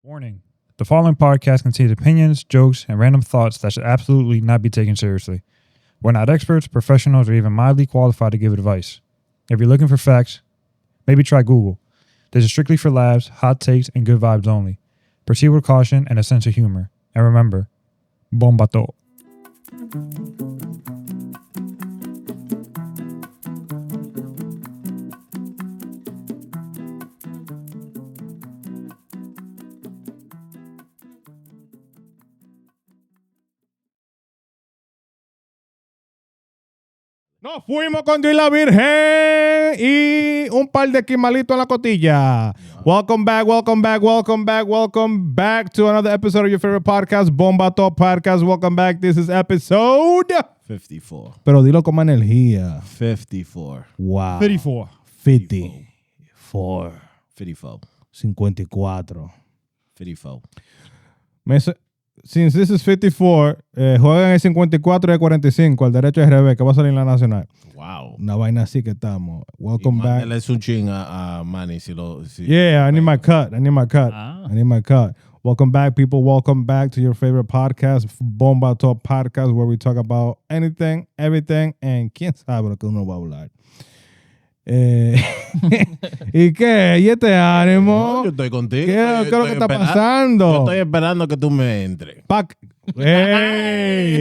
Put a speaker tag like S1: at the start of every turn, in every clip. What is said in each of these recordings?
S1: Warning. The following podcast contains opinions, jokes, and random thoughts that should absolutely not be taken seriously. We're not experts, professionals, or even mildly qualified to give advice. If you're looking for facts, maybe try Google. This is strictly for laughs, hot takes, and good vibes only. Proceed with caution and a sense of humor. And remember, Bomba'to.
S2: Nos fuimos con Dios y la Virgen y un par de quimalitos en la cotilla. Welcome back to another episode of your favorite podcast, Bomba'to Podcast. Welcome back. This is episode
S3: 54.
S2: Pero dilo con más energía.
S3: 54.
S2: Wow.
S1: 54.
S2: 54.
S3: 54.
S2: 54.
S3: 54.
S2: Since this is 54, juegan el 54 y el 45, al derecho al revés, que va a salir en la nacional.
S3: Wow.
S2: Una vaina así que estamos. Welcome back.
S3: Mándale un ching a Manny si lo...
S2: Yeah, I need my cut. I need my cut. Welcome back, people. Welcome back to your favorite podcast, Bomba'to Podcast, where we talk about anything, everything, and quién sabe lo que uno va a hablar. ¿Y qué? ¿Y este ánimo?
S3: No, yo estoy contigo.
S2: ¿Qué es lo que está pasando?
S3: Yo estoy esperando que tú me entres.
S2: ¡Ey!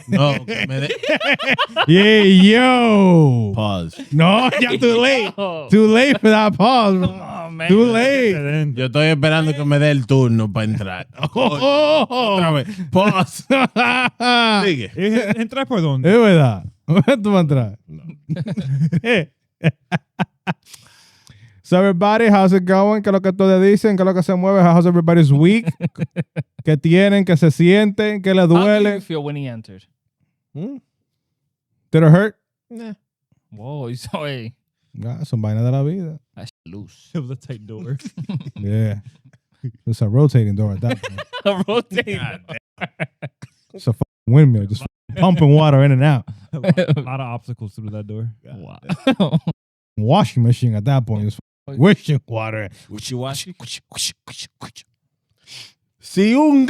S3: No, que me dé...
S2: Yeah, yo!
S3: Pause.
S2: No, ya too late. Too late for that pause.
S1: Oh, man.
S2: Too late.
S3: Yo estoy esperando que me dé el turno para entrar. Otra vez. Pause. Sigue.
S1: ¿Entras por dónde?
S2: Es verdad. ¿Tú vas a entrar?
S3: No.
S2: So everybody, how's it going? ¿Qué es lo que todos dicen? ¿Qué es lo que se mueve? How's everybody's week? ¿Qué tienen? ¿Qué se sienten? ¿Qué les
S4: How did
S2: duele?
S4: you feel when he entered?
S2: Did it hurt?
S3: Nah.
S4: Whoa, you saw a
S2: Son vainas de la vida.
S4: that's loose.
S1: It was a tight door.
S2: Yeah. It's a rotating door at that point.
S4: Rotate.
S2: It's a fucking windmill just pumping water in and out.
S1: a lot of obstacles through that door.
S4: Wow.
S2: Washing machine at that point is wishing water.
S3: Wishy-washy. Si un...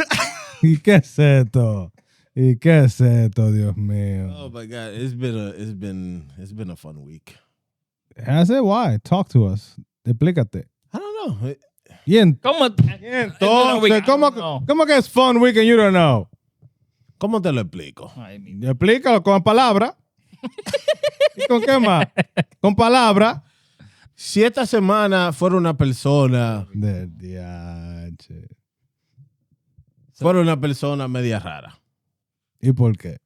S2: ¿Y qué es esto? ¿Y qué es esto, Dios mío?
S3: Oh my God, it's been a fun week.
S2: Has it? Why? Talk to us. Explícate.
S3: I don't know.
S2: Y entonces,
S4: ¿Cómo?
S2: ¿cómo que es fun week and you don't know?
S3: ¿Cómo te lo explico?
S4: I mean,
S2: Explícalo con palabras. ¿Y con qué más? Con palabras.
S3: Si esta semana fuera una persona media rara.
S2: ¿Y por qué?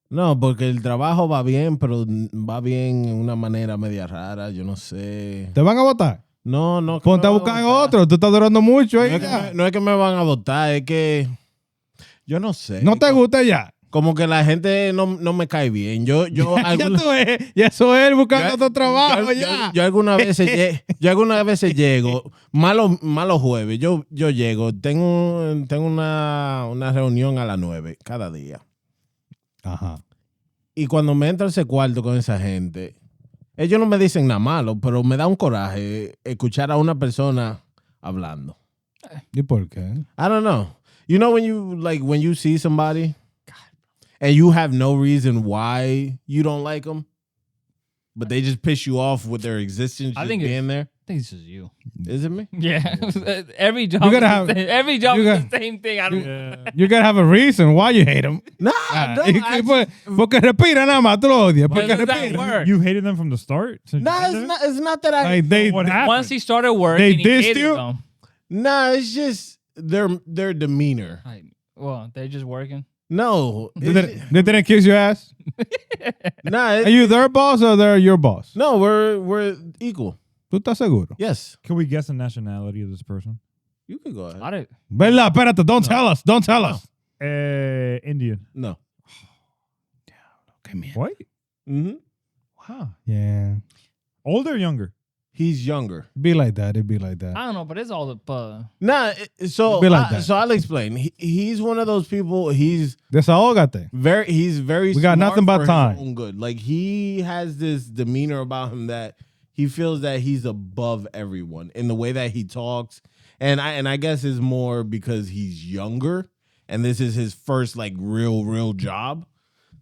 S3: No, porque el trabajo va bien, pero va bien en una manera media rara, yo no sé.
S2: ¿Te van a votar?
S3: No.
S2: Ponte a buscar otro. Tú estás durando mucho ahí.
S3: No es que me van a votar, es que yo no sé.
S2: ¿No te gusta ya?
S3: Como que la gente no me cae bien. Yo
S2: Ya eso es buscando otro trabajo ya.
S3: Yo algunas veces llego, malo jueves, yo llego, tengo una reunión a las 9 cada día.
S2: Ajá.
S3: Y cuando me entro a ese cuarto con esa gente, ellos no me dicen nada malo, pero me da un coraje escuchar a una persona hablando.
S2: ¿Y por qué?
S3: I don't know. You know when you see somebody and you have no reason why you don't like them, but they just piss you off with their existence just being there?
S4: I think this is you.
S3: Is it me?
S4: Yeah. Every job.
S2: You gotta
S4: every job is the same thing. I don't.
S2: You gotta have a reason why you hate them.
S3: No,
S2: Porque respira nada más, tú lo odias.
S4: Why
S2: Porque
S4: does that
S2: respira.
S4: work?
S1: You hated them from the start?
S3: it's not that I...
S2: Like they,
S1: What happened?
S4: Once he started working,
S2: They
S4: he
S2: dissed
S4: hated
S2: you?
S4: them.
S3: Nah, it's just their demeanor.
S4: Well, they're just working.
S3: No.
S2: they didn't kiss your ass?
S3: Nah.
S2: Are you their boss or they're your boss?
S3: No, we're equal.
S2: ¿Tú estás seguro?
S3: Yes.
S1: Can we guess the nationality of this person?
S3: You can go ahead.
S4: I don't.
S2: ¿Verdad? Espérate, don't tell us. Don't tell us.
S1: Indian.
S3: No.
S2: Come here.
S1: White?
S3: Mm-hmm.
S1: Wow.
S2: Yeah.
S1: Older or younger?
S3: He's younger.
S2: It'd be like that.
S4: I don't know, but it's all the.
S3: Nah, so
S2: Be like that.
S3: so I'll explain. He's one of those people. He's
S2: Desahógate.
S3: very.
S2: We got
S3: smart
S2: nothing but
S3: for his
S2: time.
S3: own good. Like he has this demeanor about him that he feels that he's above everyone in the way that he talks, And I guess it's more because he's younger and this is his first like real job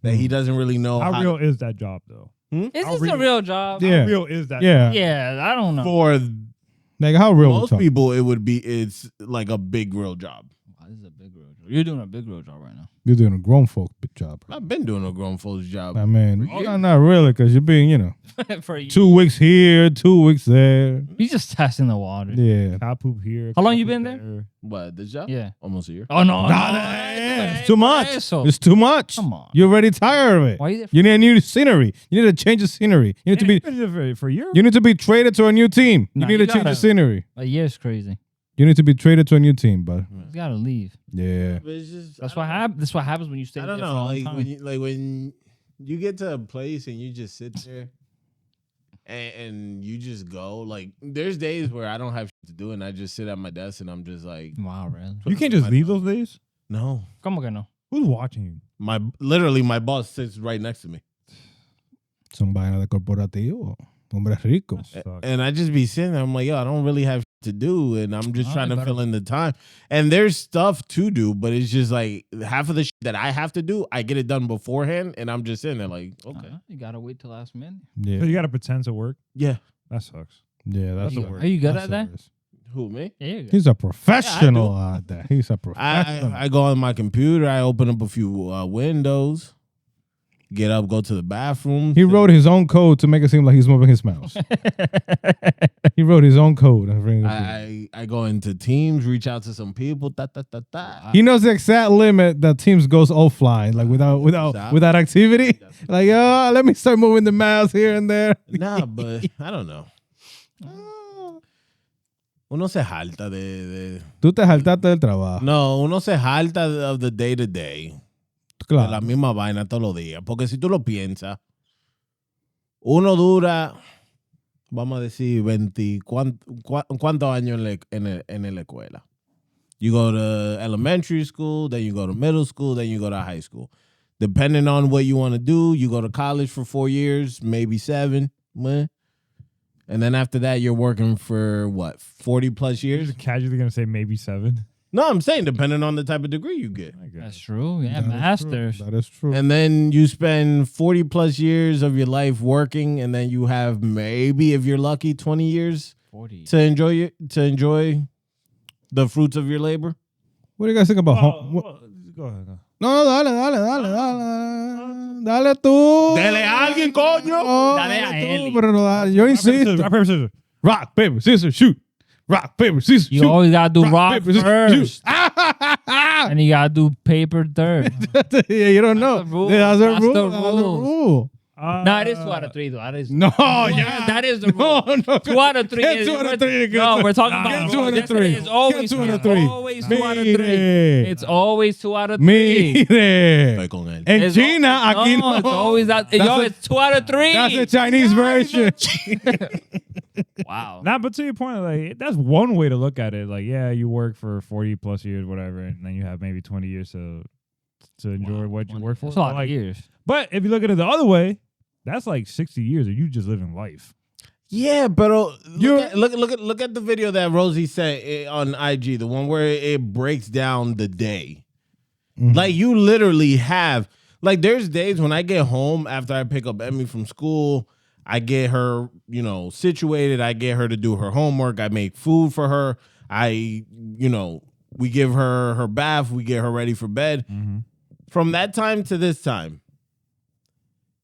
S3: that he doesn't really know
S1: how real is that job though.
S4: Is this a real job?
S2: Yeah.
S1: How real is that?
S2: Yeah.
S4: Yeah, I don't know.
S3: For
S2: Like how real?
S3: most people, it's like a big real job.
S4: Wow, this is a big real job. You're doing a big real job right now.
S2: You're doing a grown folk job.
S3: I've been doing a grown folks job.
S2: I mean, not really, because you're being,
S4: For you.
S2: 2 weeks here, 2 weeks there.
S4: He's just testing the water.
S2: Yeah.
S1: Cow poop here.
S4: How long
S1: cow
S4: you
S1: poop
S4: been there?
S3: What, this job?
S4: Yeah.
S3: Almost a year.
S4: Oh, no.
S2: It's too much.
S4: Eso.
S2: It's too much.
S4: Come on.
S2: You're already tired of it.
S4: Why are you there?
S2: You need a new scenery. You need to change the scenery. You need to be.
S1: Been there for a year.
S2: You need to be traded to a new team.
S4: Nah,
S2: you need
S4: you
S2: to change the
S4: gotta-
S2: scenery.
S4: A year's crazy.
S2: You need to be traded to a new team, bud.
S4: You gotta leave.
S2: Yeah.
S3: But it's just,
S4: That's what happens. That's what happens when you stay
S3: I
S4: there
S3: don't
S4: for a
S3: know.
S4: long time.
S3: When you get to a place and you just sit there and you just go, like, there's days where I don't have shit to do and I just sit at my desk and I'm just like,
S4: Wow, really?
S1: You can't just leave those days.
S3: no.
S4: ¿Cómo que no?
S1: Who's watching you?
S3: Literally my boss sits right next to me.
S2: Son vaina de corporativo. Hombres ricos.
S1: Sucks.
S3: And I just be sitting there. I'm like, yo, I don't really have to do, and I'm just trying to
S4: better.
S3: fill in the time. And there's stuff to do, but it's just like half of the shit that I have to do, I get it done beforehand, and I'm just sitting there like, okay,
S4: You gotta wait till last minute.
S1: So
S2: Yeah.
S1: you got to pretend to work.
S3: yeah.
S1: That sucks.
S2: Yeah, that's
S1: the
S2: a
S1: word.
S4: Are you good
S2: that's
S4: at that?
S2: serious.
S3: Who, me?
S4: Yeah, you're good.
S2: He's a professional at that. He's a professional.
S3: I go on my computer, I open up a few windows, get up, go to the bathroom.
S2: He wrote his own code to make it seem like he's moving his mouse. He wrote his own code.
S3: I go into Teams, reach out to some people.
S2: He knows the exact limit that Teams goes offline, like without activity. Like, oh, let me start moving the mouse here and there.
S3: Nah, but I don't know. Uno se jalta de
S2: Tú te jaltaste del trabajo.
S3: No, uno se jalta of the day to day. De la
S2: Claro.
S3: misma vaina todos los días. Porque si tú lo piensas, uno dura, vamos a decir, 20, ¿cuántos años en la escuela? You go to elementary school, then you go to middle school, then you go to high school. Depending on what you want to do, you go to college for 4 years, maybe 7. meh. And then after that, you're working for, what, 40 plus
S1: You're
S3: years?
S1: just casually going to say maybe 7.
S3: No, I'm saying depending on the type of degree you get.
S1: I guess.
S4: That's true. Yeah,
S2: That is
S4: masters.
S2: true. That is true.
S3: And then you spend 40 plus years of your life working, and then you have maybe, if you're lucky, 20 years
S4: 40.
S3: to enjoy the fruits of your labor.
S2: What do you guys think about home?
S1: Go ahead. Go.
S2: No, dale. Dale tú.
S3: Dele a alguien, coño.
S2: No,
S4: Dale a
S2: tú,
S4: Eli.
S2: pero yo insisto.
S1: Rock, paper, scissors.
S2: Rock, paper, scissors, shoot. Rock, paper, scissors,
S4: You
S2: shoot.
S4: always gotta do rock
S2: paper, scissors, shoot.
S4: first, and you gotta do paper third.
S2: Yeah, you don't know.
S4: the rule.
S2: That's the
S4: That's
S2: rule.
S4: the
S2: That's the
S4: rule.
S2: rule.
S4: No, it is 2 out of 3 though. That is
S2: No,
S4: yeah, that is the rule.
S2: No.
S4: 2 out of 3.
S2: Get
S4: is,
S2: 2 out of 3.
S4: No, we're talking
S2: Get
S4: about
S2: 2 out of 3.
S4: It's always
S2: Get 2 out of 3.
S4: Always 2 out of 3.
S2: Mire.
S4: It's always 2 out of 3.
S2: Mire.
S3: Estoy con él.
S2: En
S4: It's
S2: China, aquí no.
S4: It's always that.
S2: That's
S4: Yo,
S2: a-
S4: it's 2 out of 3.
S2: That's the Chinese version.
S4: Wow.
S1: Nah, but to your point, like that's one way to look at it. Like, yeah, you work for 40 plus years, whatever, and then you have maybe 20 years to enjoy what you work for.
S4: That's a lot
S1: But,
S4: of
S1: like,
S4: years.
S1: but if you look at it the other way, that's like 60 years of you just living life.
S3: Yeah, but look at the video that Rosie sent on IG, the one where it breaks down the day.
S2: Mhm.
S3: Like you literally have, like there's days when I get home after I pick up Emmy from school, I get her, situated. I get her to do her homework. I make food for her. We give her her bath. We get her ready for bed.
S1: Mm-hmm.
S3: From that time to this time,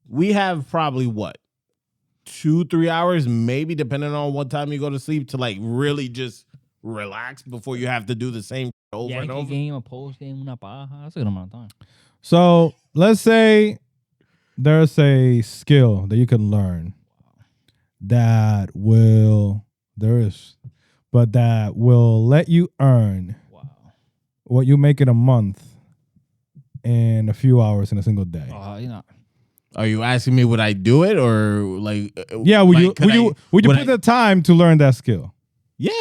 S3: we have probably what? 2-3 hours, maybe, depending on what time you go to sleep, to like really just relax before you have to do the same over and
S4: Yankee
S3: over.
S4: game, a post game, una paja. That's a good amount of time.
S2: So let's say there's a skill that you can learn that will let you earn
S4: Wow.
S2: what you make in a month in a few hours in a single day.
S3: Are you asking me would I do it or like?
S2: Yeah, would you
S3: would
S2: put the time to learn that skill?
S3: Yeah.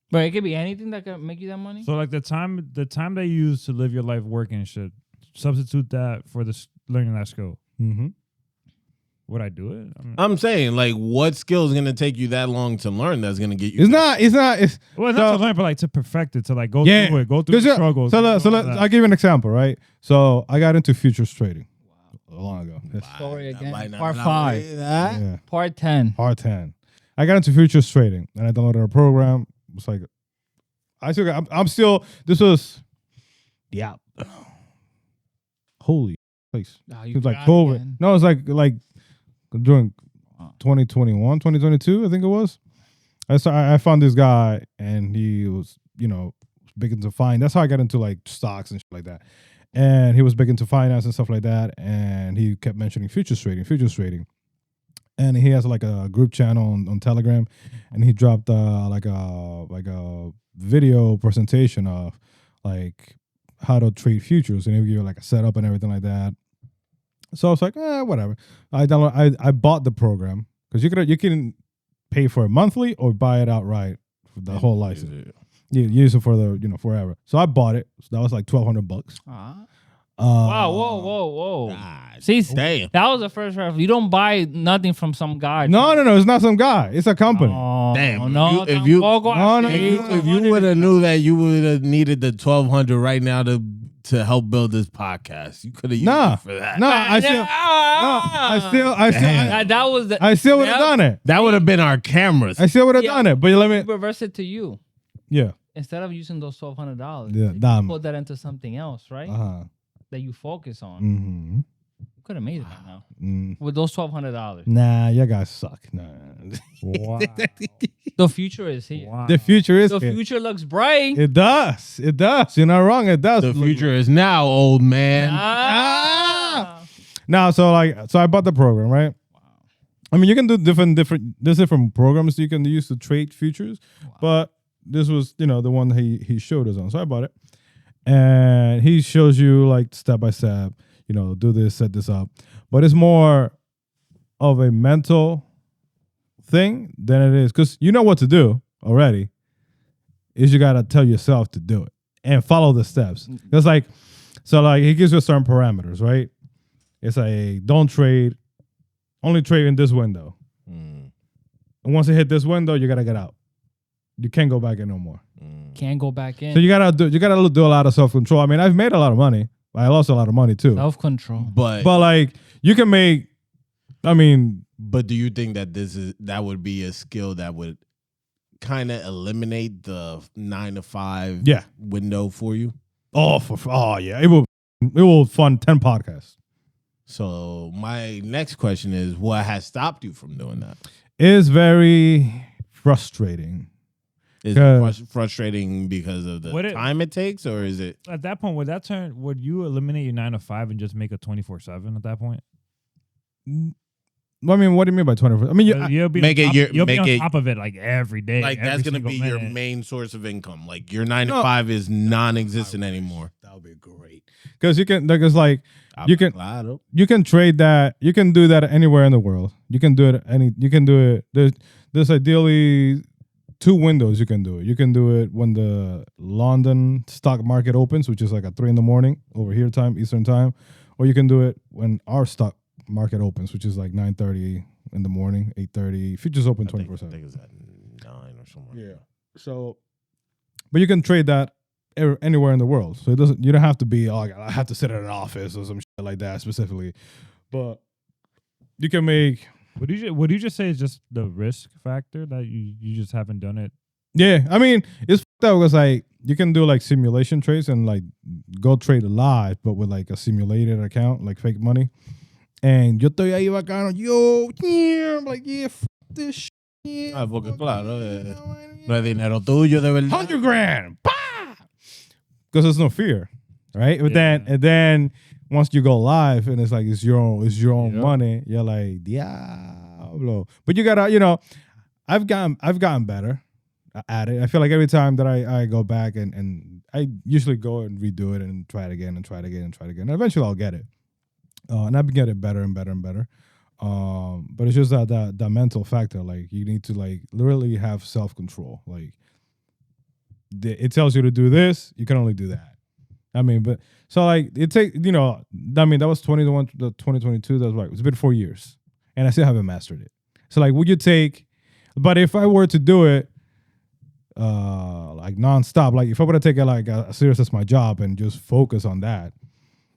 S4: But it could be anything that can make you that money.
S1: So like the time that you use to live your life working and shit, substitute that for learning that skill.
S2: Mm-hmm.
S1: Would I do it?
S3: I'm saying, like, what skill is gonna take you that long to learn? That's gonna get you.
S2: It's not.
S1: Well, not to learn, but like to perfect it, to like go through it, go through the struggles.
S2: I'll give you an example, right? So I got into futures trading long ago.
S4: Story again. Part 5.
S2: Yeah.
S4: Part 10.
S2: Part 10. I got into futures trading, and I downloaded a program. It's like, this was, yeah. Holy place. It was like COVID. Again. No, it's like during 2021, 2022, I think it was. I found this guy, and he was, big into finance. That's how I got into like stocks and shit like that. And he was big into finance and stuff like that. And he kept mentioning futures trading. And he has like a group channel on Telegram, and he dropped like a video presentation of like how to trade futures, and he would give you like a setup and everything like that. So I was like, whatever. I bought the program because you can pay for it monthly or buy it outright for the whole license. You use it for the forever. So I bought it. So that was like $1,200.
S4: Wow! Whoa!
S3: God,
S4: see,
S3: damn.
S4: That was the first reference. You don't buy nothing from some guy.
S2: No, it's not some guy. It's a company.
S4: Oh,
S3: damn!
S4: No,
S3: if you would have knew that, you would have needed the $1,200 right now to help build this podcast. You could have used it for that.
S2: I still would have done it.
S3: That would have been our cameras.
S2: I still would have done it. But let me
S4: reverse it to you.
S2: Yeah.
S4: Instead of using those $1,200,
S2: you
S4: put that into something else, right? That you focus on.
S2: Mm-hmm.
S4: You could have made it right now with those $1,200.
S2: Nah, you guys suck. Nah.
S1: Wow.
S4: The future is here.
S2: Wow. The future is here.
S4: The future looks bright.
S2: It does. You're not wrong. It does.
S3: The future is now, old man.
S2: Now, so I bought the program, right? Wow. I mean, you can do different programs you can use to trade futures, but this was, the one he showed us on. So I bought it. And he shows you like step by step, do this, set this up. But it's more of a mental thing than it is. Because you know what to do already. Is you got to tell yourself to do it and follow the steps. It's like, he gives you certain parameters, right? It's like, don't trade, only trade in this window. And once you hit this window, you got to get out. You can't go back in no more.
S4: Can't go back in.
S2: So you gotta do a lot of self-control. I mean, I've made a lot of money. I lost a lot of money too.
S4: Self-control.
S3: But
S2: like you can make. I mean,
S3: but do you think that that would be a skill that would kind of eliminate the 9 to 5 window for you?
S2: Yeah, it will fund 10 podcasts.
S3: So my next question is, what has stopped you from doing that?
S2: It's very frustrating.
S3: Is it frustrating because of the time it takes, or is it
S1: at that point? Would you eliminate your 9 to 5 and just make a 24/7 at that point?
S2: I mean, what do you mean by 24? I mean,
S1: you'll be on top of it like every day.
S3: Like that's going to be your main source of income. Like your 9 to 5 is non-existent anymore.
S2: That would be great because you can. Like, it's like you can trade that. You can do that anywhere in the world. You can do it. You can do it. There's ideally 2 windows you can do it. You can do it when the London stock market opens, which is like at 3 a.m. over here time, Eastern time, or you can do it when our stock market opens, which is like 9:30 in the morning, 8:30. Futures open 24/7.
S3: I think it's at 9 or somewhere.
S2: Yeah. So, but you can trade that anywhere in the world. So you don't have to be. I have to sit at an office or some shit like that specifically. But you can make.
S1: Would you just say it's just the risk factor that you just haven't done it?
S2: Yeah, I mean, it's that was like you can do like simulation trades and like go trade live, but with like a simulated account, like fake money. And yo estoy ahí bacano, I'm like, f this shit.
S3: Porque claro, no es dinero tuyo de verdad.
S2: $100,000, because there's no fear, right? But then once you go live and it's like it's your own money, you're like diablo. But you gotta, I've gotten better at it. I feel like every time that I go back and I usually go and redo it and try it again and try it again and try it again. And eventually I'll get it. And I've been getting better and better and better. But it's just that mental factor. Like you need to like literally have self-control. Like it tells you to do this, you can only do that. I mean, but so like it take, I mean, that was 2022. That's right. It's been 4 years. and I still haven't mastered it. So like, would you take? But if I were to do it, like nonstop, like if I were to take it like as serious as my job and just focus on that,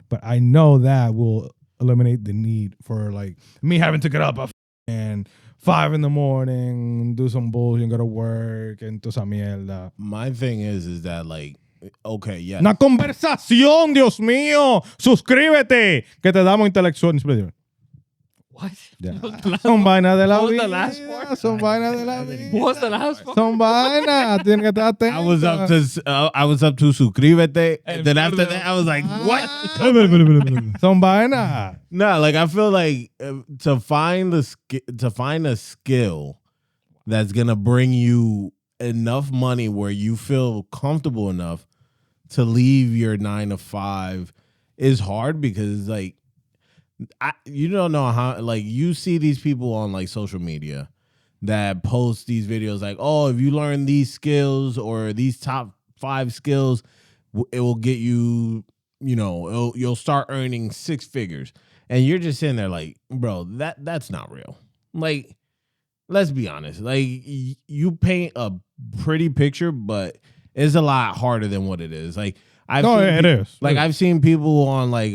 S2: but I know that will eliminate the need for like me having to get up and 5 a.m, do some bullshit, and go to work, and toda esa mierda.
S3: My thing is that like, okay, yeah.
S2: Una conversación, Dios mío. Suscríbete, que te damos intelectual.
S4: What?
S2: Yeah. Son vainas de la
S4: What was
S2: vida.
S4: the last part?
S2: Son vainas de la vida.
S4: What's the last part?
S2: Son vainas. Tienen que estar atentos.
S3: I was up to suscríbete. And then after that, I was like, what?
S2: Son vainas.
S3: No, like I feel like to find a skill that's gonna bring you enough money where you feel comfortable enough to leave your 9 to 5 is hard because like you don't know how, like you see these people on like social media that post these videos like, oh, if you learn these skills or these top 5 skills, it will get you, you'll start earning 6 figures. And you're just sitting there like, bro, that's not real. Like, let's be honest. Like you paint a pretty picture, but it's a lot harder than what it is. Like
S2: it is.
S3: Like I've seen people on like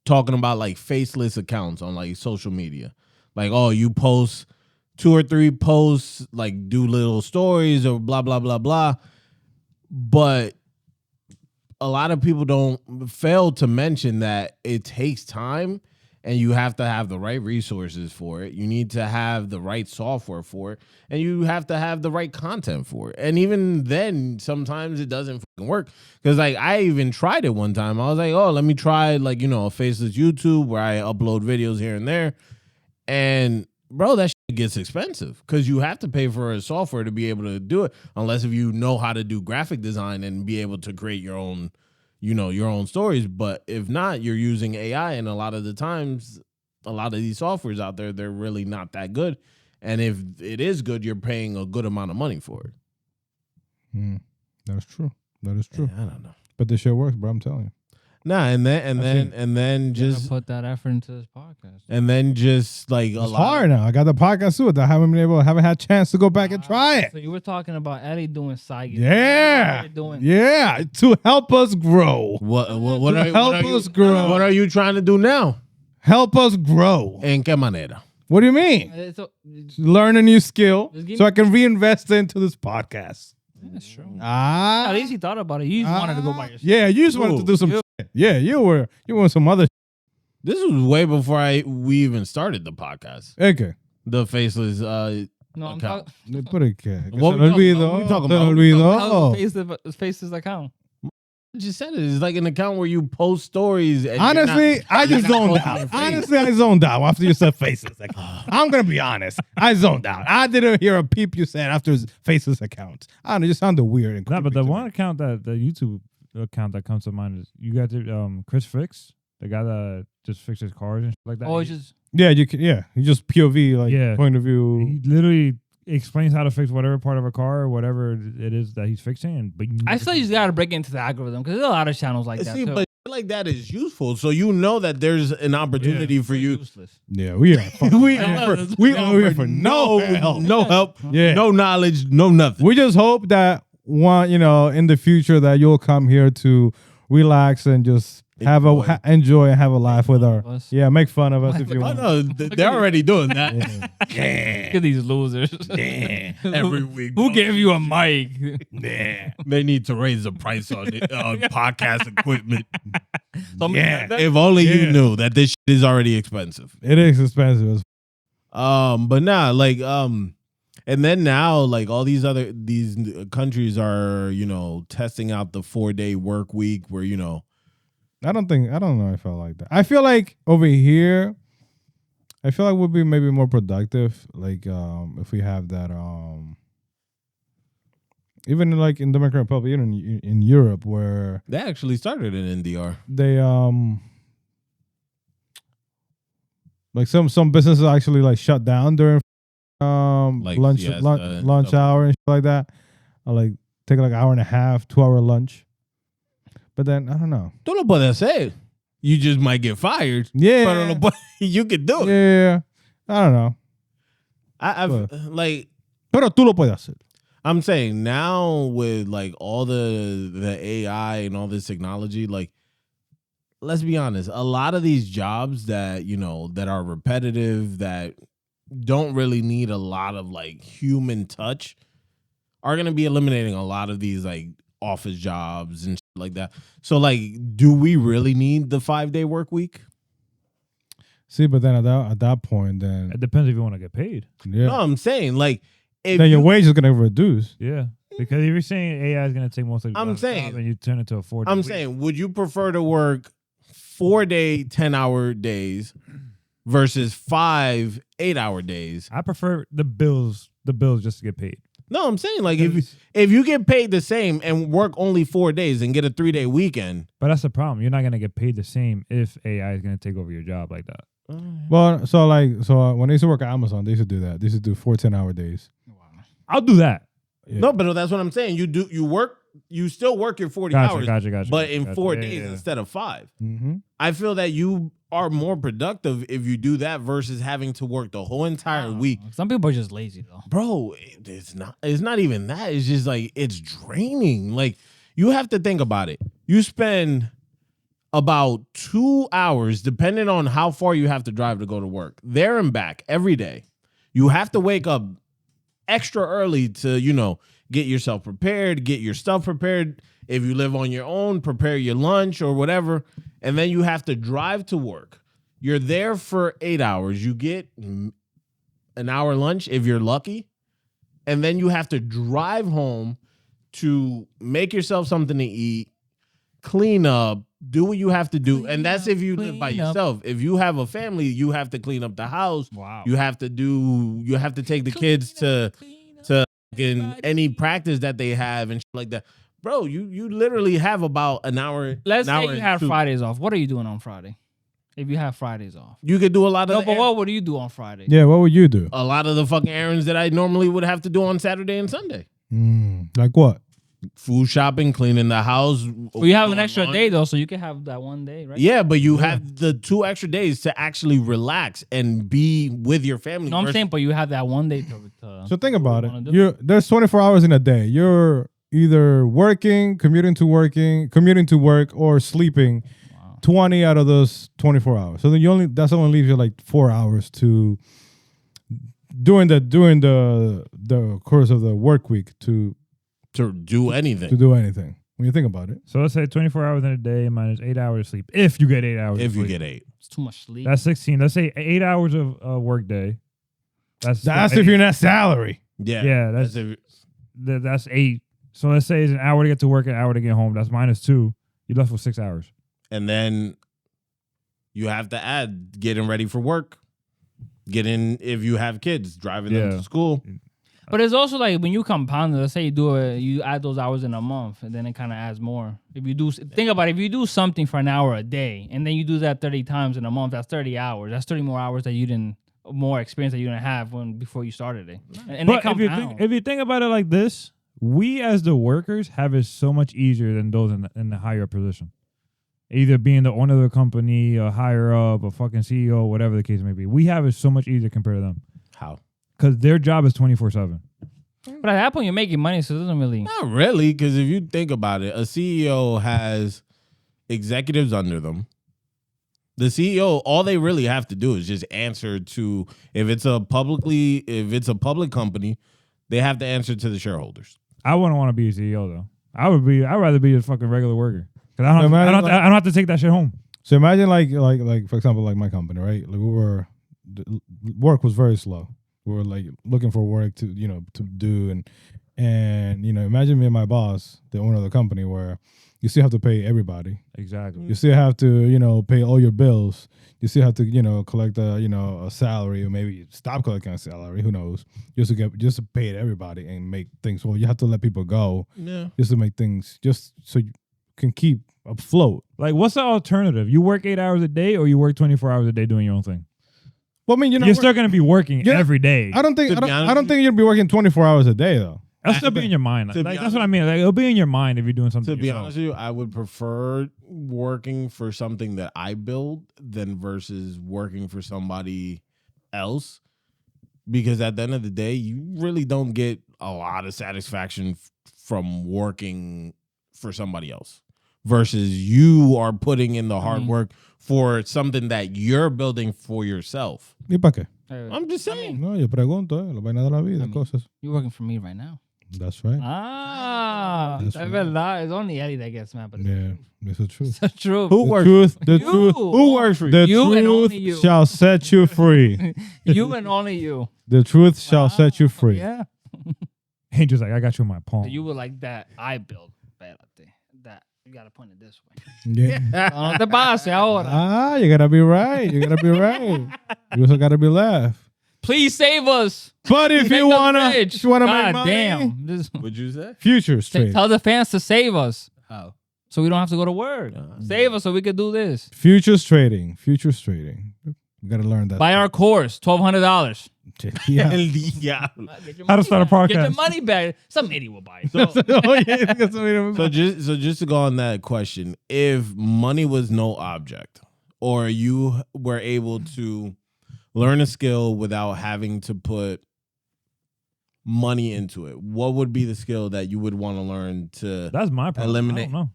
S3: talking about like faceless accounts on like social media. Like, oh, you post 2 or 3 posts, like do little stories or blah, blah, blah, blah. But a lot of people don't fail to mention that it takes time and you have to have the right resources for it. You need to have the right software for it, and you have to have the right content for it. And even then, sometimes it doesn't fucking work. Because like I even tried it one time. I was like, oh, let me try like, a Faceless YouTube where I upload videos here and there. And bro, that shit gets expensive because you have to pay for a software to be able to do it. Unless if you know how to do graphic design and be able to create your own, your own stories. But if not, you're using AI, and a lot of the times, a lot of these softwares out there, they're really not that good. And if it is good, you're paying a good amount of money for it.
S2: That's true. That is true.
S3: Yeah, I don't know.
S2: But this shit works, bro. I'm telling you.
S3: Nah, and then just
S4: put that effort into this podcast.
S3: And then just like
S2: it's hard now. I got the podcast too. I haven't had a chance to go back and try it.
S4: So you were talking about Eddie doing side gigs.
S2: Yeah, to help us grow.
S3: What are you trying to do now?
S2: Help us grow.
S3: ¿En qué manera?
S2: What do you mean? Learn a new skill so I can reinvest into this podcast.
S4: That's true.
S2: At
S4: least you thought about it. You just wanted to go by yourself.
S2: Yeah, you just wanted to do some shit. Yeah, you want some other shit.
S3: This was way before we even started the podcast.
S2: Okay.
S3: The Faceless
S4: no,
S3: account.
S2: What we
S3: talking
S4: about? Faceless account.
S3: I just said it. It's like an account where you post stories. And
S2: honestly, I just zoned out. Honestly, I zoned out after you said Faceless account. I'm going to be honest. I zoned out. I didn't hear a peep you said after Faceless account. I don't know. It just sounded weird. And
S1: but the one account the YouTube account that comes to mind is you got Chris Fix, the guy that just fixes cars and shit like that.
S4: Oh, just
S2: he just POV point of view.
S1: He literally explains how to fix whatever part of a car or whatever it is that he's fixing. But
S4: I feel you just gotta break into the algorithm because there's a lot of channels like that.
S3: But like that is useful, so you know that there's an opportunity for you.
S4: Useless.
S2: Yeah, we are for no help,
S3: no knowledge, no nothing.
S2: We just hope that in the future that you'll come here to relax and just enjoy and have a laugh with make fun of us if you want.
S3: No, they're already doing that.
S4: Look at these losers.
S3: Every week.
S4: Who gave you a mic?
S3: They need to raise the price on podcast equipment.
S4: If
S3: only you knew that this shit is already expensive.
S2: It is expensive.
S3: But and then now like all these countries are, testing out the 4-day work week where,
S2: I don't know if I like that. I feel like over here, we'll be maybe more productive. Like if we have that, even like in Dominican Republic, even in Europe, where
S3: they actually started in NDR.
S2: They like some businesses actually like shut down during lunch hour and shit like that. I like take like an hour and a half, 2-hour lunch. But then I don't know.
S3: Tú lo puedes hacer. You just might get fired.
S2: Yeah.
S3: But You could do it.
S2: Yeah, I don't know.
S3: I've like.
S2: Pero tú lo puedes hacer.
S3: I'm saying now with like all the AI and all this technology, like, let's be honest, a lot of these jobs that, you know, that are repetitive, that don't really need a lot of like human touch are going to be eliminating a lot of these like office jobs and shit like that. So like, do we really need the 5-day work week?
S2: See, but then at that point, then
S1: It depends if you want to get paid.
S2: yeah,
S3: No, I'm saying like, if
S2: then your wage is gonna reduce.
S1: Yeah. Because if you're saying AI is going to take most of your
S3: I'm
S1: job
S3: saying-
S1: and you turn it to a 4-day
S3: I'm
S1: week.
S3: saying, would you prefer to work 4-day, 10-hour days versus 5 8-hour days?
S1: I prefer the bills just to get paid.
S3: No, I'm saying like if you get paid the same and work only 4 days and get a 3-day weekend.
S1: But that's the problem. You're not going to get paid the same if AI is going to take over your job like that.
S2: Well, so when they used to work at Amazon, they used to do that. They used to do 4 10-hour days.
S1: I'll do that.
S2: Yeah.
S3: No, but that's what I'm saying. You still work your 40 hours, but in 4 days instead of 5.
S2: Mm-hmm.
S3: I feel that you are more productive if you do that versus having to work the whole entire week.
S4: Some people are just lazy though.
S3: Bro, it's not even that. It's just like it's draining. Like you have to think about it. You spend about 2 hours, depending on how far you have to drive to go to work, there and back every day. You have to wake up extra early to, you know, get yourself prepared, get your stuff prepared. If you live on your own, prepare your lunch or whatever. And then you have to drive to work. You're there for 8 hours. You get an hour lunch if you're lucky. And then you have to drive home to make yourself something to eat, clean up, do what you have to do. And that's if you live by yourself. If you have a family, you have to clean up the house.
S4: Wow.
S3: You have to take the kids to in any practice that they have and shit like that. Bro, you literally have about an hour.
S4: Let's
S3: an hour
S4: say you
S3: and
S4: have
S3: two.
S4: Fridays off. What are you doing on Friday? If you have Fridays off.
S3: You could do a lot of
S4: No, but what would you do on Friday?
S2: Yeah, what would you do?
S3: a lot of the fucking errands that I normally would have to do on Saturday and Sunday.
S2: Like what?
S3: Food shopping, cleaning the house.
S4: Well, you have an extra day though, so you can have that one day, right?
S3: Yeah, but you have the 2 extra days to actually relax and be with your family.
S4: No, I'm saying, but you have that one day to
S2: So think about
S4: wanna
S2: it.
S4: do.
S2: There's 24 hours in a day. You're either working, commuting to work, or sleeping 20 out of those 24 hours. So then that's only leaves you like 4 hours to during the course of the work week to
S3: do anything.
S2: do anything. When you think about it.
S1: So let's say 24 hours in a day minus 8 hours of sleep. If you get 8 hours.
S3: If
S1: of
S3: you
S1: sleep.
S3: get 8.
S4: It's too much sleep.
S1: That's 16. Let's say 8 hours of work day. That's
S2: if you're not salary.
S3: Yeah.
S1: Yeah, that's 8. So let's say it's an hour to get to work, an hour to get home. That's minus 2. You're left with 6 hours.
S3: And then you have to add getting ready for work. Getting, if you have kids, driving them to school.
S4: But it's also like when you compound it, let's say you add those hours in a month, and then it kind of adds more. If you do, think about it, if you do something for an hour a day, and then you do that 30 times in a month, that's 30 hours. That's 30 more hours more experience that you didn't have before you started it. And
S1: but if you think about it like this, we as the workers have it so much easier than those in the higher position. Either being the owner of the company, a higher up, a fucking CEO, whatever the case may be. We have it so much easier compared to them.
S3: How?
S1: Because their job is 24/7.
S4: But at that point, you're making money, so it doesn't really.
S3: Not really, because if you think about it, a CEO has executives under them. The CEO, all they really have to do is just answer to, if it's a public company, they have to answer to the shareholders.
S1: I wouldn't want to be a CEO though. I'd rather be a fucking regular worker. Because I don't have to take that shit home.
S2: So imagine like for example, like my company, right? Like work was very slow. We were like looking for work to do and imagine me and my boss, the owner of the company, where you still have to pay everybody.
S1: Exactly.
S2: You still have to pay all your bills. You still have to collect a salary, or maybe stop collecting a salary. Who knows? Just to pay everybody and make things. Well, you have to let people go.
S3: Yeah.
S2: Just to make things just so you can keep afloat.
S1: Like, what's the alternative? You work 8 hours a day, or you work 24 hours a day doing your own thing?
S2: Well, I mean,
S1: you're still going to be working every day.
S2: I don't think you'll be working 24 hours a day though.
S1: That'll still be in your mind. Like, that's what I mean. Like, it'll be in your mind if you're doing something.
S3: To be honest with you, I would prefer working for something that I build than versus working for somebody else. Because at the end of the day, you really don't get a lot of satisfaction from working for somebody else versus you are putting in the hard work for something that you're building for yourself.
S2: ¿Y para qué?
S3: I'm just saying.
S2: No, yo pregunto, la vaina de la vida, cosas.
S4: You're working for me right now.
S2: That's right.
S4: That's verdad. It's only Eddie that gets mad, but
S2: Yeah, it's the truth.
S4: it's true.
S2: Who works? Truth, the
S4: You.
S2: truth.
S3: Who works for you?
S2: The
S4: You and only
S2: truth
S4: you.
S2: shall set you free.
S4: You and only you.
S2: The truth shall set you free.
S4: Yeah.
S1: He just like, I got you in my palm.
S4: You were like that. I build. Espérate. That. You gotta point it this way.
S2: Yeah.
S4: No te pase ahora.
S2: You gotta be right. You gotta be right. You also gotta be left.
S4: Please save us.
S2: But if
S4: Make
S2: you
S4: us
S2: wanna,
S4: rich.
S2: if you wanna
S4: God
S2: make money,
S4: damn. Just
S3: What'd you say?
S2: futures trading.
S4: tell the fans to save us
S3: How?
S4: so we don't have to go to work. Save us so we could do this.
S2: Futures trading. Futures trading. We gotta learn that.
S4: Buy our course, $1,200.
S2: Yeah.
S1: How to start a podcast.
S4: Get your money back. Some idiot will buy it.
S2: Oh, yeah.
S3: So just to go on that question, if money was no object, or you were able to learn a skill without having to put money into it, what would be the skill that you would want to learn to
S1: That's my problem.
S3: eliminate?
S1: I don't know.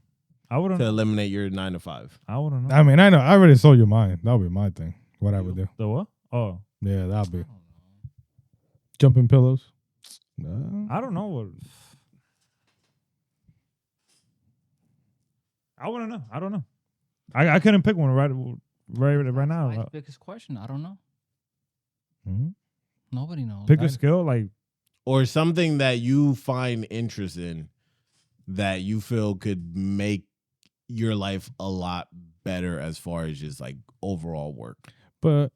S1: I wouldn't
S3: To
S1: know.
S3: eliminate your 9 to 5.
S1: I wouldn't know.
S2: I mean, I know. I already sold you mine. That would be my thing. What I would do.
S1: The what? Oh,
S2: Yeah, that'd be. Jumping pillows. No.
S1: I don't know what. I want to know. I don't know. I couldn't pick one right now.
S4: My biggest question. I don't know.
S2: Mhm.
S4: Nobody knows.
S1: Pick a skill like
S3: Or something that you find interest in that you feel could make your life a lot better as far as just like overall work.
S2: But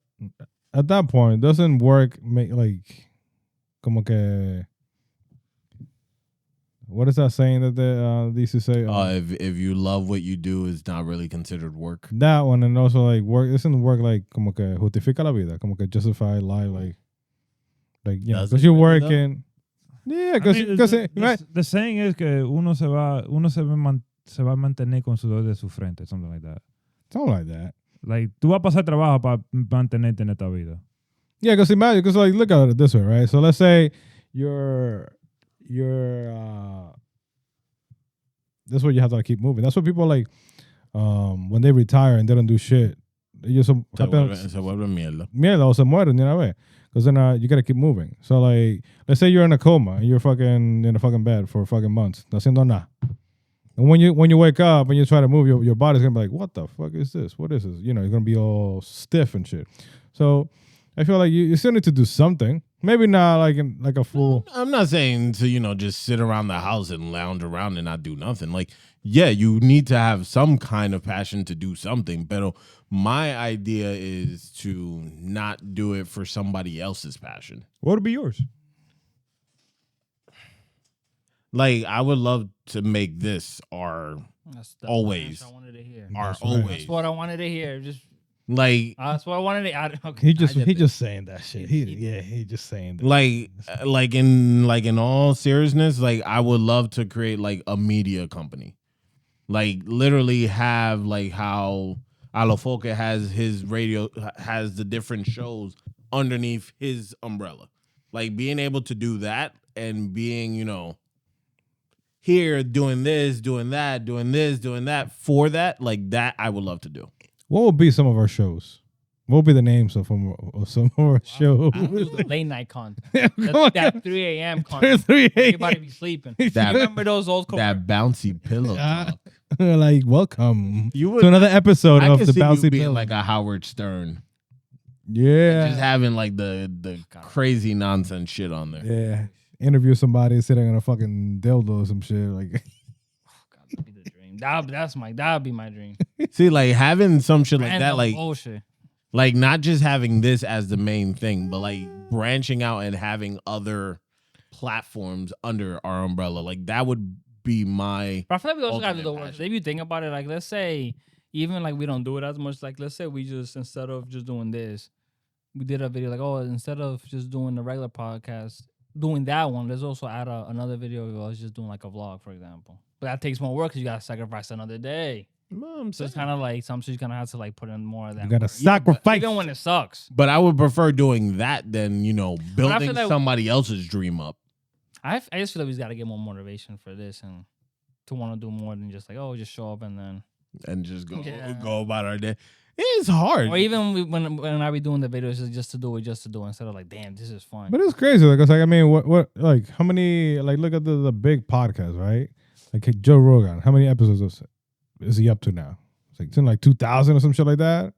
S2: at that point, doesn't work make like como que what is that saying that they used to say?
S3: If you love what you do, it's not really considered work.
S2: That one, and also like work isn't work like como que justifica la vida, como que justify life, like you know,
S3: Does
S2: because
S3: it
S2: you're
S3: really, though?
S2: working. Yeah,
S1: I mean,
S2: because
S1: the saying is que uno se va a mantener con sudor de su frente, something like that.
S2: something like that.
S1: Like tú vas a pasar trabajo para mantenerte en esta vida.
S2: Yeah, because imagine, because like look at it this way, right? So let's say you're that's what you have to keep moving. That's what people like when they retire and they don't do shit. Ellos son
S3: Se vuelve mierda.
S2: mierda o se mueren de una vez. Because then you gotta keep moving. So like, let's say you're in a coma and you're fucking in a fucking bed for fucking months, no haciendo nada. And when you wake up and you try to move, your body's gonna be like, what the fuck is this? What is this? You know, you're gonna be all stiff and shit. So I feel like you still need to do something. Maybe not like a full.
S3: I'm not saying to, just sit around the house and lounge around and not do nothing. Like, yeah, you need to have some kind of passion to do something. But my idea is to not do it for somebody else's passion.
S1: What would be yours?
S3: Like, I would love to make this our
S4: That's
S3: always.
S4: I wanted to hear.
S3: Our
S2: That's right.
S3: always.
S4: That's what I wanted to hear. Just
S3: Like,
S4: that's what I wanted to. Okay,
S2: He just
S4: I did
S2: he
S4: it.
S2: just saying that shit. He just saying that.
S3: like in all seriousness, like I would love to create like a media company. Like literally have like how Alofoque has his radio, has the different shows underneath his umbrella. Like being able to do that and being, here doing this, doing that, doing this, doing that for that, like that I would love to do.
S2: What would be some of our shows? What would be the names of some of our shows?
S4: Late night content.
S2: Come on.
S4: That 3 a.m. content.
S2: 3 a.m.
S4: Everybody be sleeping.
S3: That-
S4: Remember those old
S3: That bouncy pillow talk.
S2: Like, welcome
S3: You would-
S2: to another episode
S3: I
S2: of
S3: can
S2: the
S3: see you
S2: Bouncy
S3: being
S2: Pillow.
S3: like a Howard Stern.
S2: Yeah.
S3: Just having like the crazy nonsense shit on there.
S2: Yeah. Interview somebody sitting on a fucking dildo or some shit. Like,
S4: God, that'd be the dream. That'd be my dream.
S3: See, like having some shit like that,
S4: Random
S3: like
S4: bullshit.
S3: like not just having this as the main thing, but like branching out and having other platforms under our umbrella. Like that would be my
S4: But I feel like we also gotta do the
S3: ultimate
S4: work.
S3: passion.
S4: If you think about it, like let's say even like we don't do it as much. Like let's say we just instead of just doing this, we did a video like, oh, instead of just doing the regular podcast, doing that one, let's also add another video of us just doing like a vlog, for example. But that takes more work because you gotta sacrifice another day. So it's kind of like sometimes you're gonna have to like put in more of that.
S2: You gotta
S4: work.
S2: sacrifice.
S4: Even when it sucks.
S3: But I would prefer doing that than building
S4: like
S3: somebody else's dream up.
S4: I just feel like we gotta get more motivation for this and to want to do more than just like just show up and
S3: just go about our day. It's hard.
S4: Or even when I be doing the videos, it's just to do it instead of like, damn, this is fun.
S2: But it's crazy. Like, I mean, what, like, how many, like, look at the big podcast, right? Like Joe Rogan. How many episodes is he up to now? It's like 2,000 or some shit like that.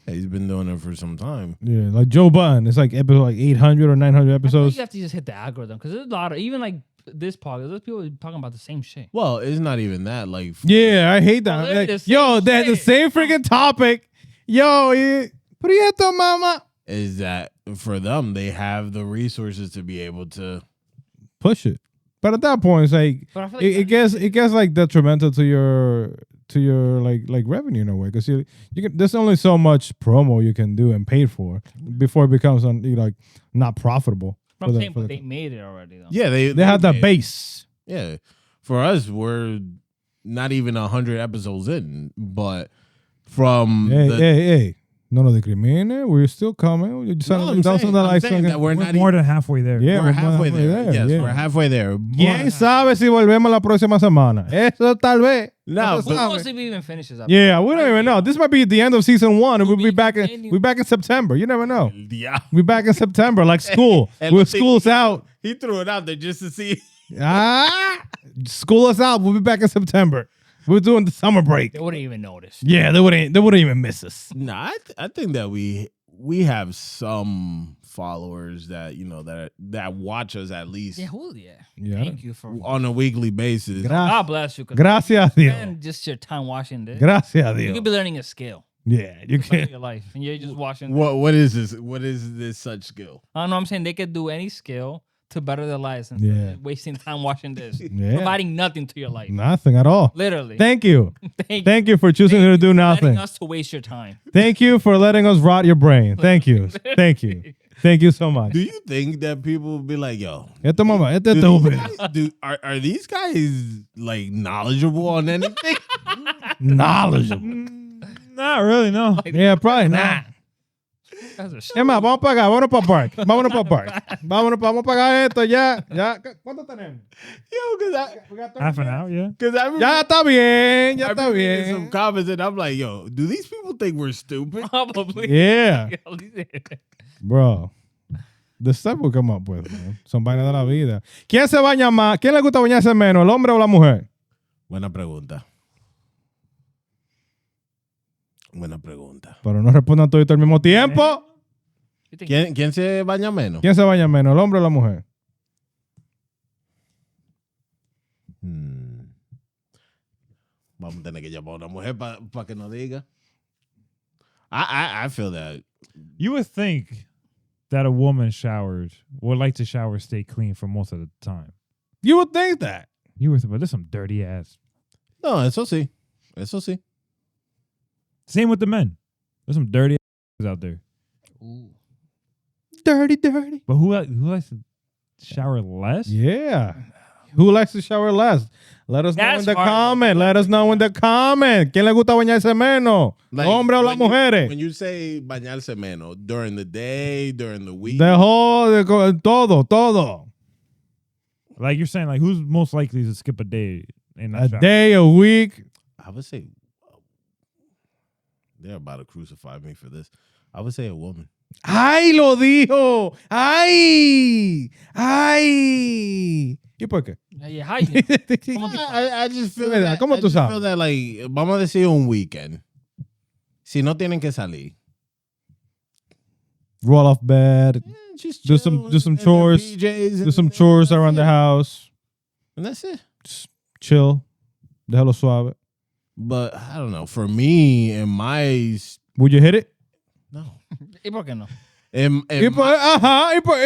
S3: Yeah, he's been doing it for some time.
S2: Yeah, like Joe Budden. It's like episode like 800 or 900 episodes.
S4: You have to just hit the algorithm because there's a lot of even like this podcast. There's people talking about the same shit.
S3: Well, it's not even that. Like,
S2: yeah, I hate that. Like, they're the same freaking topic. Yo, Prieto mama.
S3: Is that for them? They have the resources to be able to
S2: push it. But at that point, it's like it gets like detrimental to your like revenue in a way because you can, there's only so much promo you can do and pay for before it becomes like not profitable.
S4: But I'm saying, but they made it already though.
S3: Yeah,
S2: they have the base.
S3: Yeah, for us, we're not even 100 episodes in, but from
S2: hey. No discrimine. We're still coming.
S3: We're
S1: more than halfway there.
S3: Yeah, we're halfway there. Yes, we're halfway there.
S2: ¿Quién sabe si volvemos la próxima semana? Eso tal vez.
S4: No, we'll see if we even finishes up.
S2: Yeah, we don't even know. This might be the end of season 1, and we'll be back in September. You never know.
S3: Yeah,
S2: we're back in September, like school. School's out.
S3: He threw it out there just to see.
S2: School is out. We'll be back in September. We're doing the summer break.
S4: They wouldn't even notice.
S2: Yeah, they wouldn't even miss us.
S3: No, I think that we have some followers that that watch us at least.
S4: Yeah. Thank you for
S3: on a weekly basis.
S4: God bless you.
S2: Gracias Dios.
S4: And just your time watching this.
S2: Gracias Dios.
S4: You could be learning a skill.
S2: Yeah, you can.
S4: Your life, and you're just watching.
S3: What is this? What is this such skill?
S4: I don't know. I'm saying they could do any skill to better their lives instead of wasting time watching this. Providing nothing to your life.
S2: Nothing at all.
S4: Literally.
S2: Thank you. Thank you for choosing to do nothing.
S4: Letting us to waste your time.
S2: Thank you for letting us rot your brain. Thank you. Thank you. Thank you so much.
S3: Do you think that people will be like, yo, are these guys like knowledgeable on anything?
S2: Knowledgeable.
S1: Not really, no.
S2: Yeah, probably not. Emma, vamos a pagar, vámonos para park. Vamos a pagar esto ya. ¿Cuánto tenemos?
S3: Yo,
S1: half an hour, yeah.
S2: Ya está bien,
S3: some comments and I'm like, yo, do these people think we're stupid?
S4: Probably.
S2: Yeah. Bro, the stuff we come up with, man. Son vainas de la vida. ¿Quién se baña más? ¿Quién le gusta bañarse menos, el hombre o la mujer?
S3: Buena pregunta.
S2: Pero no respondan todo al mismo tiempo.
S3: ¿Quién se baña menos?
S2: ¿Quién se baña menos, el hombre o la mujer?
S3: Vamos a tener que llamar a una mujer para que nos diga. I feel that.
S1: You would think that a woman would like to shower, stay clean for most of the time.
S2: You would think that.
S1: But there's some dirty ass.
S3: No, eso sí.
S1: Same with the men. There's some dirty ass out there.
S4: Ooh.
S2: Dirty.
S1: But who likes to shower less?
S2: Yeah. Who likes to shower less? Let us know in the comment. ¿Quién le gusta bañarse menos?
S3: Like,
S2: ¿Hombre o las mujeres?
S3: When you say bañarse menos, during the day, during the week?
S2: Todo.
S1: Like you're saying, like who's most likely to skip a day?
S2: Day, a week?
S3: I would say they're about to crucify me for this. I would say a woman.
S2: ¡Ay, lo dijo! ¡Ay! ¿Y por qué?
S3: I just feel that.
S2: ¿Cómo tú sabes?
S3: I feel that, like, vamos a decir un weekend. Si no tienen que salir.
S2: Roll off bed.
S3: Just
S2: do some chores. Do some chores around the house.
S3: And that's it.
S2: Just chill. Déjalo suave.
S3: But I don't know. For me, in my...
S2: Would you hit it?
S3: No.
S4: ¿Y por qué no?
S2: ¿Y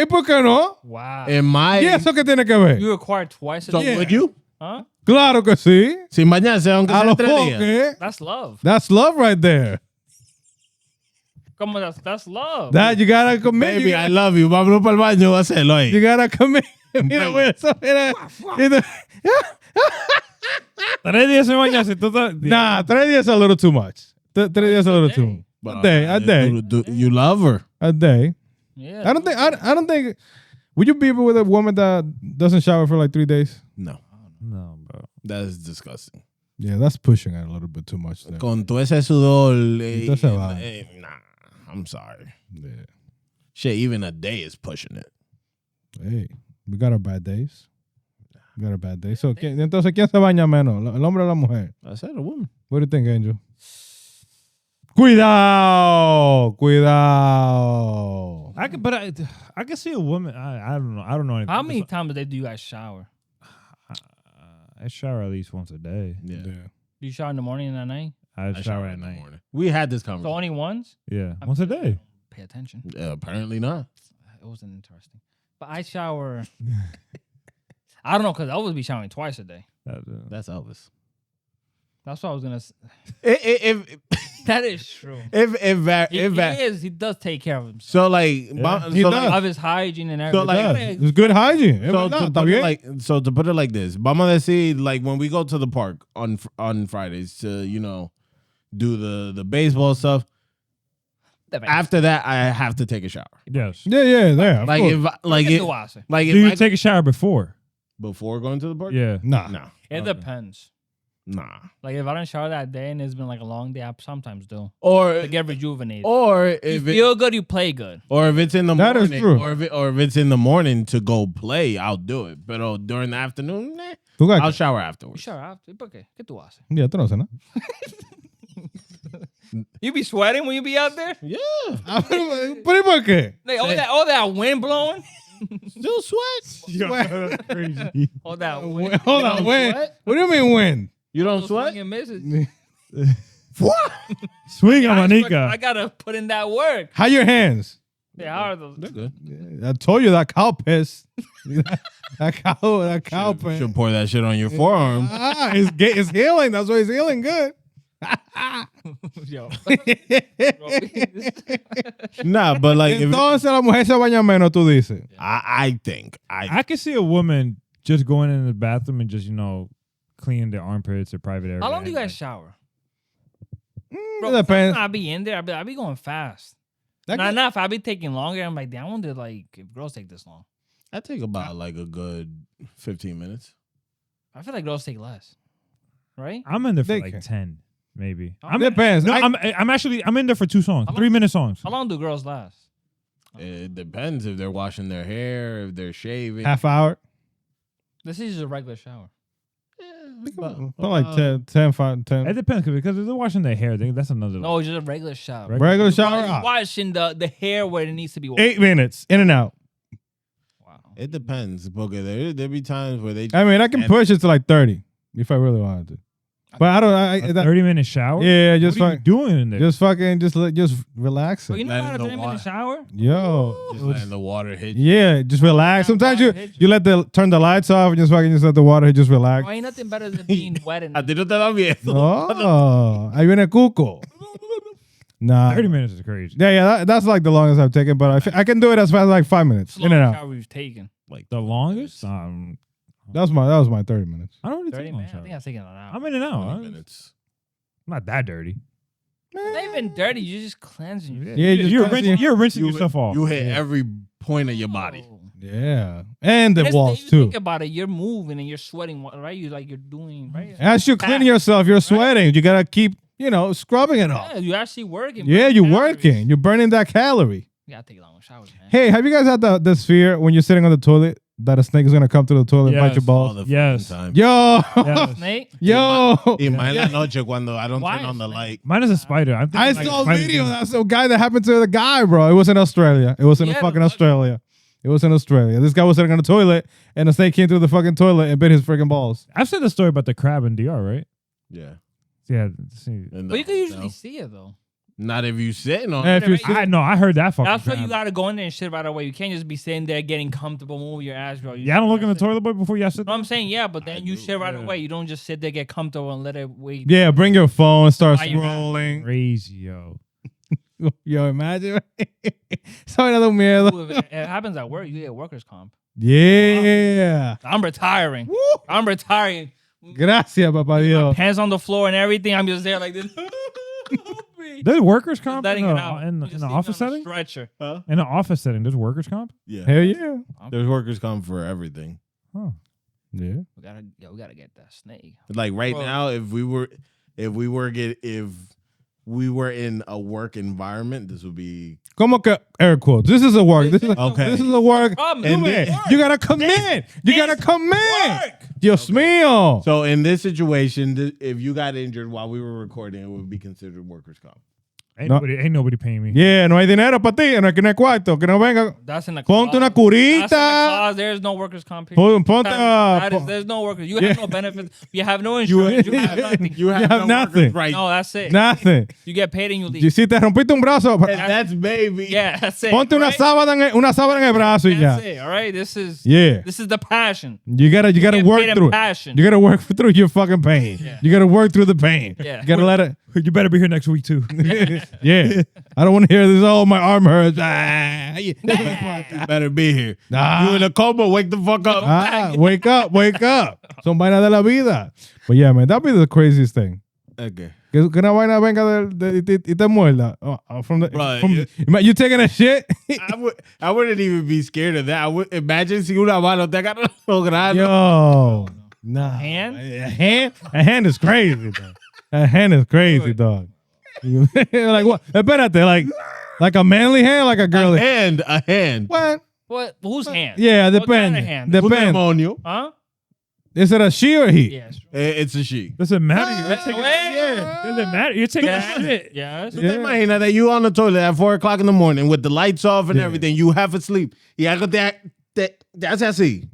S2: por qué no?
S4: Wow.
S2: ¿Y eso qué tiene que ver?
S4: You require twice a
S3: So
S4: day.
S3: would you?
S4: Huh?
S2: Claro que sí.
S3: Sin bañarse, aunque sea 3 días.
S4: That's love.
S2: That's love right there.
S4: Come on, that's love.
S2: That you gotta commit.
S3: Baby, I love you. Vámonos para el baño, hacerlo ahí.
S2: You gotta commit. Mira, güey, eso, mira.
S1: 3 días sin bañarse.
S2: Nah, 3 days a little too much. 3 days a little too much. A day.
S3: You love her.
S2: A day.
S4: Yeah.
S2: I don't think. Would you be with a woman that doesn't shower for like 3 days?
S3: No,
S1: bro.
S3: that is disgusting.
S2: Yeah, that's pushing it a little bit too much. There.
S3: Con todo ese sudor.
S2: Entonces va.
S3: Nah, I'm sorry.
S2: Yeah.
S3: Shit, even a day is pushing it.
S2: Hey, we got our bad days. We got our bad days. So, entonces, ¿quién se baña menos? ¿El hombre o la mujer?
S3: I said a woman.
S2: What do you think, Angel? Cuidado.
S1: I can see a woman. I don't know. I don't know anything.
S4: How many times a day do you guys shower?
S1: I shower at least once a day.
S3: Yeah.
S4: Do you shower in the morning and at night?
S1: I shower at
S3: in the
S1: night.
S3: morning. We had this
S4: So
S3: conversation.
S4: only once?
S1: Yeah, once a day.
S4: Pay attention.
S3: Apparently not.
S4: It wasn't interesting. But I shower. I don't know, because I always be showering twice a day.
S3: That's Elvis.
S4: That's what I was gonna say.
S3: If
S4: That is true. He does take care of himself.
S3: so like
S2: He
S3: so
S2: does.
S3: like,
S4: Of his hygiene and everything.
S3: like-
S2: It's good hygiene.
S3: so to put it like this, vamos a decir, like when we go to the park on Fridays to do the baseball stuff. After that, I have to take a shower.
S1: Yes.
S2: Yeah, there.
S3: Like if
S1: Do you take a shower before?
S3: before going to the park?
S1: Yeah.
S3: Nah.
S4: It depends.
S3: Nah.
S4: Like if I don't shower that day and it's been like a long day, I sometimes do.
S3: Or
S4: To get rejuvenated.
S3: or
S4: You
S3: if
S4: feel good, you play good.
S3: or if it's in the
S2: That is
S3: morning,
S2: true.
S3: or if it's in the morning to go play, I'll do it. But during the afternoon,
S2: Tú gas-
S3: I'll shower
S4: You
S3: afterwards.
S4: shower after. ¿Por qué? ¿Qué tú haces?
S2: Yeah, tú no sé, ¿no?
S4: You be sweating when you be out there?
S3: Yeah,
S2: ¿Pero por qué?
S4: Like, all that wind blowing?
S3: still sweat.
S1: That's crazy.
S4: All that wind.
S2: Hold on, when?
S4: sweat?
S2: What do you mean when?
S3: You don't
S4: Those
S3: sweat?
S4: swinging misses.
S3: What?
S1: Swing on
S4: I
S1: Manika.
S4: gotta put in that work.
S2: How your hands?
S4: They are those.
S3: They're good.
S2: I told you that cow piss. that cow piss.
S3: Should pour that shit on your forearm.
S2: It's healing. That's why it's healing good.
S4: Yo.
S3: Nah, but like if,
S2: Entonces la mujer se baña menos, tú dices.
S3: I think
S1: I can see a woman just going in the bathroom and just, cleaning their armpits or private area.
S4: How long do you guys shower?
S2: It depends.
S4: I be in there. I be going fast.
S2: That
S4: Not
S2: could-
S4: enough. I be taking longer. I'm like, damn, I wonder like if girls take this long.
S3: I take about like a good 15 minutes.
S4: I feel like girls take less, right?
S1: I'm in there for
S2: They
S1: like
S2: can.
S1: 10, maybe.
S4: It
S2: depends.
S1: No, I'm in there for 2 songs,
S4: How long-
S1: 3-minute songs.
S4: How long do girls last?
S3: It depends if they're washing their hair, if they're shaving.
S2: half hour.
S4: This is just a regular shower.
S2: Probably like 10, 5, 10.
S1: It depends because if they're washing their hair, that's another.
S4: No, it's just a regular shower.
S2: Regular shower.
S4: Just washing the hair where it needs to be washed.
S2: 8 minutes in and out.
S4: Wow.
S3: It depends. Okay, there be times where they.
S2: I mean, I can push it to like 30 if I really wanted to. But I don't.
S1: A 30-minute shower.
S2: Yeah, just
S1: what are you doing in there?
S2: just relax
S4: Well,
S2: it.
S4: you know
S3: Let
S4: how
S3: in
S4: to
S3: the
S4: 30-minute
S3: water.
S4: shower?
S2: Yo,
S3: Just letting the water hit.
S2: yeah, just relax. Sometimes
S4: water hit
S2: you turn the lights off and just let the water hit, just relax.
S4: Oh, ain't nothing better than being wet in
S3: A ti no te da miedo.
S2: Oh, ahí viene Cuco. Nah.
S1: 30 minutes is crazy.
S2: Yeah, that's like the longest I've taken, but I can do it as fast as like 5 minutes in and out.
S4: shower we've taken.
S1: Like the longest?
S2: That was my 30 minutes.
S1: I don't really
S4: 30
S1: take long
S4: minutes. I think
S1: showers.
S4: I've taken an hour.
S1: I'm in and out.
S3: 20 minutes.
S1: I'm not that dirty.
S4: It's not even dirty. You're just cleansing.
S2: Yeah,
S1: You're rinsing yourself off.
S3: You hit every point of your body.
S4: Oh.
S2: Yeah, and the
S4: Yes,
S2: walls
S4: you
S2: too.
S4: Think about it. You're moving and you're sweating, right? You're doing right.
S2: As you clean yourself, you're sweating. You gotta keep, scrubbing it off.
S4: Yeah, you're actually working.
S2: Yeah,
S4: burning
S2: you're
S4: calories.
S2: working. You're burning that calorie.
S4: You gotta take long showers, man.
S2: Hey, have you guys had this fear when you're sitting on the toilet that a snake is gonna come to the toilet and bite
S1: Yes.
S2: your balls?
S3: All the
S1: Yes.
S3: fucking time.
S2: Yo,
S1: Yes.
S4: Snake.
S2: yo.
S3: Y más en la noche cuando I don't
S4: Why
S3: turn on the
S4: snake?
S3: light.
S1: Mine is a spider. I'm
S2: I
S1: thinking,
S2: saw a
S1: spiders
S2: video.
S1: do-
S2: That's a guy that happened to the guy, bro. It was in Australia. It was in
S4: Yeah,
S2: fucking
S4: the fuck-
S2: Australia. It was in Australia. This guy was sitting on the toilet and a snake came through the fucking toilet and bit his freaking balls.
S1: I've said the story about the crab in DR, right?
S3: Yeah.
S1: Yeah. See.
S3: And
S4: But you can usually
S3: no.
S4: see it though.
S3: Not if you sitting on
S2: And
S3: it.
S2: if you're
S1: I heard that fucking
S4: That's why
S1: crab.
S4: you gotta go in there and shit right away. You can't just be sitting there getting comfortable, move your ass, bro.
S1: Yeah, I don't look in the toilet boy before y'all sit
S4: No,
S1: down.
S4: I'm saying yeah, but then you
S3: do,
S4: shit right
S1: yeah.
S4: away. You don't just sit there, get comfortable, and let it wait.
S2: yeah, bring your phone, start
S4: Why you-
S2: scrolling.
S1: Crazy, yo.
S2: Yo, imagine. Soy da un miedo.
S4: Ooh, if it happens at work, you get workers' comp.
S2: Yeah.
S4: I'm retiring.
S2: Woo.
S4: I'm retiring.
S2: Gracias, papá Dios.
S4: Hands on the floor and everything. I'm just there like this.
S1: There's workers' comp
S4: Letting
S1: in
S4: it
S1: the,
S4: out.
S1: in,
S4: Just
S1: in the
S4: leave me
S1: office
S4: on a
S1: setting?
S4: Stretcher.
S3: Huh?
S1: In the office setting, there's workers' comp?
S3: Yeah.
S2: Hell yeah.
S3: There's workers come for everything.
S1: Oh.
S2: Yeah.
S4: We gotta get that snake.
S3: Like right
S4: Bro.
S3: now, if we were in a work environment, this would be
S2: Como que air quotes. This is a work. This is a,
S3: Okay.
S2: This is a work.
S4: Problem.
S3: And
S4: Do it.
S3: then-
S2: You gotta commit. You gotta commit.
S4: Work.
S2: Dios mío.
S3: so. In this situation, if you got injured while we were recording, it would be considered workers' comp.
S1: Ain't,
S2: No.
S1: nobody paying me.
S2: Yeah, no hay dinero para ti. No hay cuarto. Que no venga.
S4: That's in the
S2: Ponte una
S4: clause. That's in the
S2: curita.
S4: clause. There's no workers' comp here.
S2: Ponte.
S4: There's no workers. You
S2: Yeah.
S4: have no benefits. You have no insurance. You have nothing.
S3: You have,
S2: have
S3: no
S2: nothing.
S3: workers' rights.
S4: No, that's it.
S2: Nothing.
S4: You get paid and you leave.
S2: You si te rompiste un brazo,
S3: And that's baby.
S4: Yeah, that's it.
S2: ponte una
S4: right?
S2: sábana en el brazo y ya.
S4: That's it. All right. This is
S2: Yeah.
S4: the passion.
S2: You gotta
S4: get
S2: work
S4: paid in
S2: through it.
S4: passion.
S2: You gotta work through your fucking pain.
S4: Yeah.
S2: You gotta work through the pain.
S4: Yeah.
S2: You gotta let it.
S1: You better be here next week, too.
S2: Yeah. I don't want to hear this. Oh, my arm hurts. Ah,
S3: You better be here.
S2: Nah.
S3: You in a coma? Wake the fuck up.
S2: Wake up, wake up. Son vainas de la vida. But yeah, man, that'd be the craziest thing.
S3: Okay.
S2: Que una vaina venga y te muerda.
S3: Bro,
S2: You taking a shit?
S3: I wouldn't even be scared of that. I would imagine si una mano te agarra los granos.
S2: Yo. Nah.
S4: Hand?
S2: A hand is crazy, dog. A hand is crazy, dog. Like what? Espérate, like a manly hand, like a girly hand.
S3: A hand.
S2: What?
S4: What? Whose hand?
S2: Yeah,
S4: What
S2: depends.
S4: kind of hand?
S3: Un
S2: Depends.
S3: demonio.
S4: Huh?
S2: Is it a she or he?
S4: Yes.
S3: It's a she.
S1: Doesn't matter. You're taking,
S4: Yeah.
S1: doesn't matter. You're taking a shit.
S4: Yes.
S3: Tú te imaginas that you on the toilet at 4 o'clock in the morning with the lights off and everything. You half asleep. Y algo te hace así.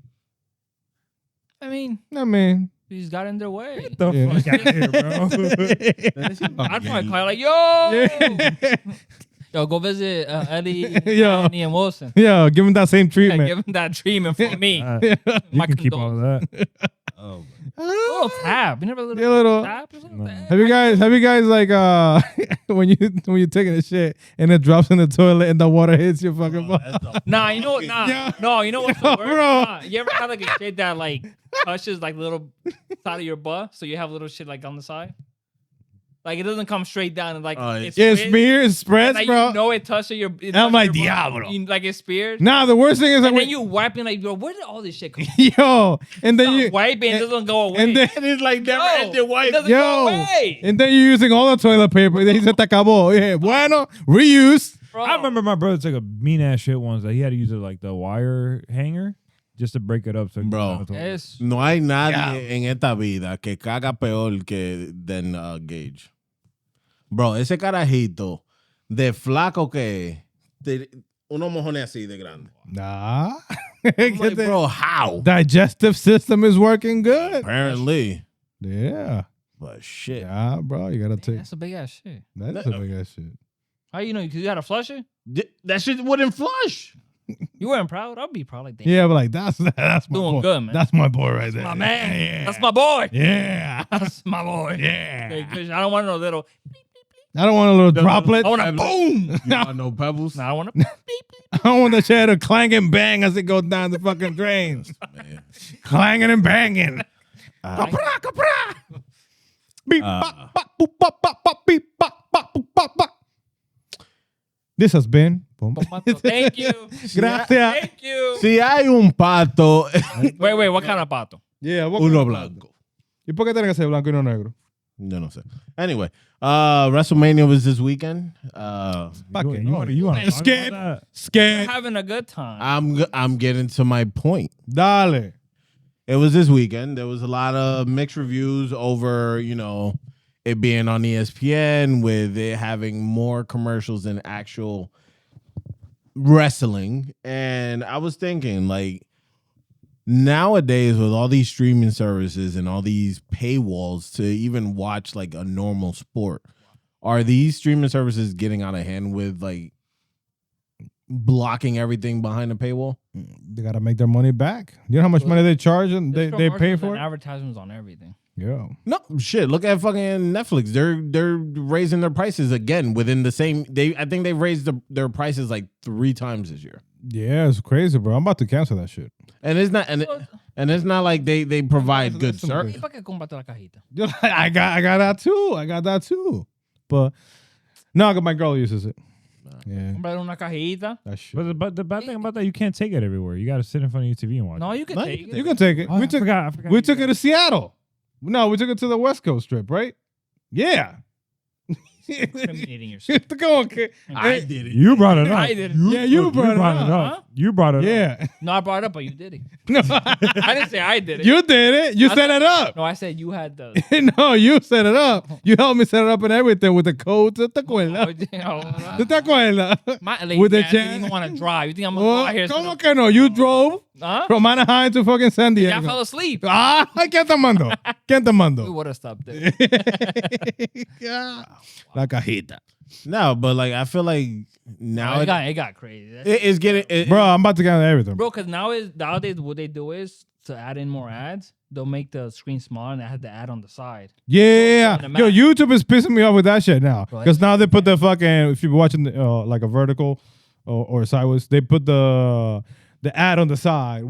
S4: I mean, he's got in their way.
S1: The
S2: Yeah.
S1: fuck out of here, bro.
S4: I'd probably call like, yo, yo, go visit Eddie,
S2: Yo.
S4: Annie, and Wilson.
S2: Yo, give him that same
S4: Yeah,
S2: treatment.
S4: give him that treatment for me.
S1: You
S4: My
S1: can keep all of that.
S3: Oh.
S4: A little tap. You never a little,
S2: Yeah, little-
S4: tap? Just a little tap.
S2: Have you guys like when you're taking a shit and it drops in the toilet and the water hits your fucking butt?
S4: Nah, you know what?
S2: Yeah.
S4: No, you know what's the
S2: Yo,
S4: worst?
S2: bro.
S4: Nah, you ever had like a shit that like touches like little side of your butt, so you have little shit like on the side? Like it doesn't come straight down and like it's
S2: Yeah,
S4: spread,
S2: it spreads,
S4: like,
S2: bro.
S4: you know it touched your.
S2: I'm like, diablo.
S4: Like it's speared.
S2: Nah, the worst thing is like
S4: And then you wiping like, bro, where did all this shit come from?
S2: yo, and then you
S4: Wiping it doesn't go away.
S2: and then
S3: It's like never
S4: No,
S3: ended wipe.
S4: it doesn't
S2: yo,
S4: go away.
S2: and then you're using all the toilet paper. Then he se te acabó. Yeah, bueno, reuse.
S4: Bro.
S1: I remember my brother took a mean ass shit once that he had to use it like the wire hanger just to break it up. So it could
S3: Bro.
S1: go down the toilet.
S4: It's,
S3: No hay nadie en esta vida que caga peor que than Gage. Bro, ese carajito de flaco que unos mojones así de grande.
S2: Nah.
S3: I'm like, bro, how?
S2: Digestive system is working good.
S3: Apparently.
S2: Yeah.
S3: But shit.
S2: Yeah, bro. You gotta take
S4: that's a big ass shit.
S2: that is a big ass shit.
S4: How you know? Because you got to flush it?
S3: That shit wouldn't flush.
S4: You weren't proud? I'd be proud like that.
S2: Yeah, but like that's my
S4: Doing
S2: boy.
S4: good, man.
S2: That's my boy right there.
S4: My man.
S2: Yeah.
S4: That's my boy.
S2: Yeah.
S4: That's my boy.
S2: Yeah.
S4: Okay, 'cause I don't want no little.
S2: I don't want a little droplet.
S4: I want a boom.
S3: You want no pebbles?
S4: No, I want to.
S2: I don't want the shit to clang and bang as it goes down the fucking drains.
S3: Man.
S2: Clanging and banging. Kapra, kapra. Beep, bop, bop, boop, bop, bop, bop, beep, bop, bop, boop, bop, bop. This has been
S4: Thank you.
S2: Gracias.
S4: Thank you.
S3: Si hay un pato,
S4: Wait, what kind of pato?
S2: Yeah,
S3: uno blanco.
S2: ¿Y por qué tiene que ser blanco y no negro?
S3: Yo no sé. Anyway, WrestleMania was this weekend.
S1: You want
S2: Scared. Scared.
S4: Having a good time.
S3: I'm getting to my point.
S2: Dale.
S3: It was this weekend. There was a lot of mixed reviews over, it being on ESPN with it having more commercials than actual wrestling. And I was thinking, like, nowadays with all these streaming services and all these paywalls to even watch like a normal sport, are these streaming services getting out of hand with like blocking everything behind the paywall?
S2: They gotta make their money back. You know how much money they charge and they pay
S4: Commercials
S2: for
S4: and
S2: it?
S4: advertisements on everything.
S2: Yeah.
S3: No shit. Look at fucking Netflix. They're raising their prices again within the same. I think they raised their prices like 3 times this year.
S2: Yeah, it's crazy, bro. I'm about to cancel that shit.
S3: And it's not and it's not like they provide good service.
S4: ¿Y para qué compraste la cajita?
S2: I got that too. But no, my girl uses it. Yeah.
S4: Comprate una cajita.
S2: That shit.
S1: But the bad thing about that, you can't take it everywhere. You got to sit in front of your TV and watch.
S4: No,
S1: it.
S4: you can take it.
S2: You can take it.
S1: Oh, I forgot
S2: We took it to Seattle. No, we took it to the West Coast trip, right? Yeah.
S4: Incriminating yourself.
S2: Come on, kid.
S3: I did it.
S1: You brought it up.
S4: I did it.
S2: You brought it up.
S4: Huh?
S1: You brought it up.
S2: Yeah.
S4: No, I brought it up, but you did it.
S2: No,
S4: I didn't say I did it.
S2: you did it. You set it up.
S4: No, I said you had the.
S2: No, you set it up. You helped me set it up and everything with the codes. ¿Te acuerdas? ¿Te acuerdas?
S4: With
S2: the
S4: You
S2: chat.
S4: don't want to drive. You think I'm going to go out here?
S2: ¿Cómo que no? You drove
S4: Huh?
S2: from Anaheim to fucking San Diego.
S4: Yeah, I fell asleep.
S2: Ah, ¿quién te mandó? ¿Quién te
S4: We
S2: mandó?
S4: would have stopped there.
S2: La cajita.
S3: No, but like I feel like now
S4: It got crazy.
S3: it's getting
S2: Bro, I'm about to get everything.
S4: Bro, because nowadays what they do is to add in more ads, they'll make the screen smaller and they have the ad on the side.
S2: Yeah.
S4: in the
S2: Yo,
S4: map.
S2: YouTube is pissing me off with that shit now.
S4: Bro,
S2: Because now they put the fucking, if you're watching like a vertical or sideways, they put the ad on the side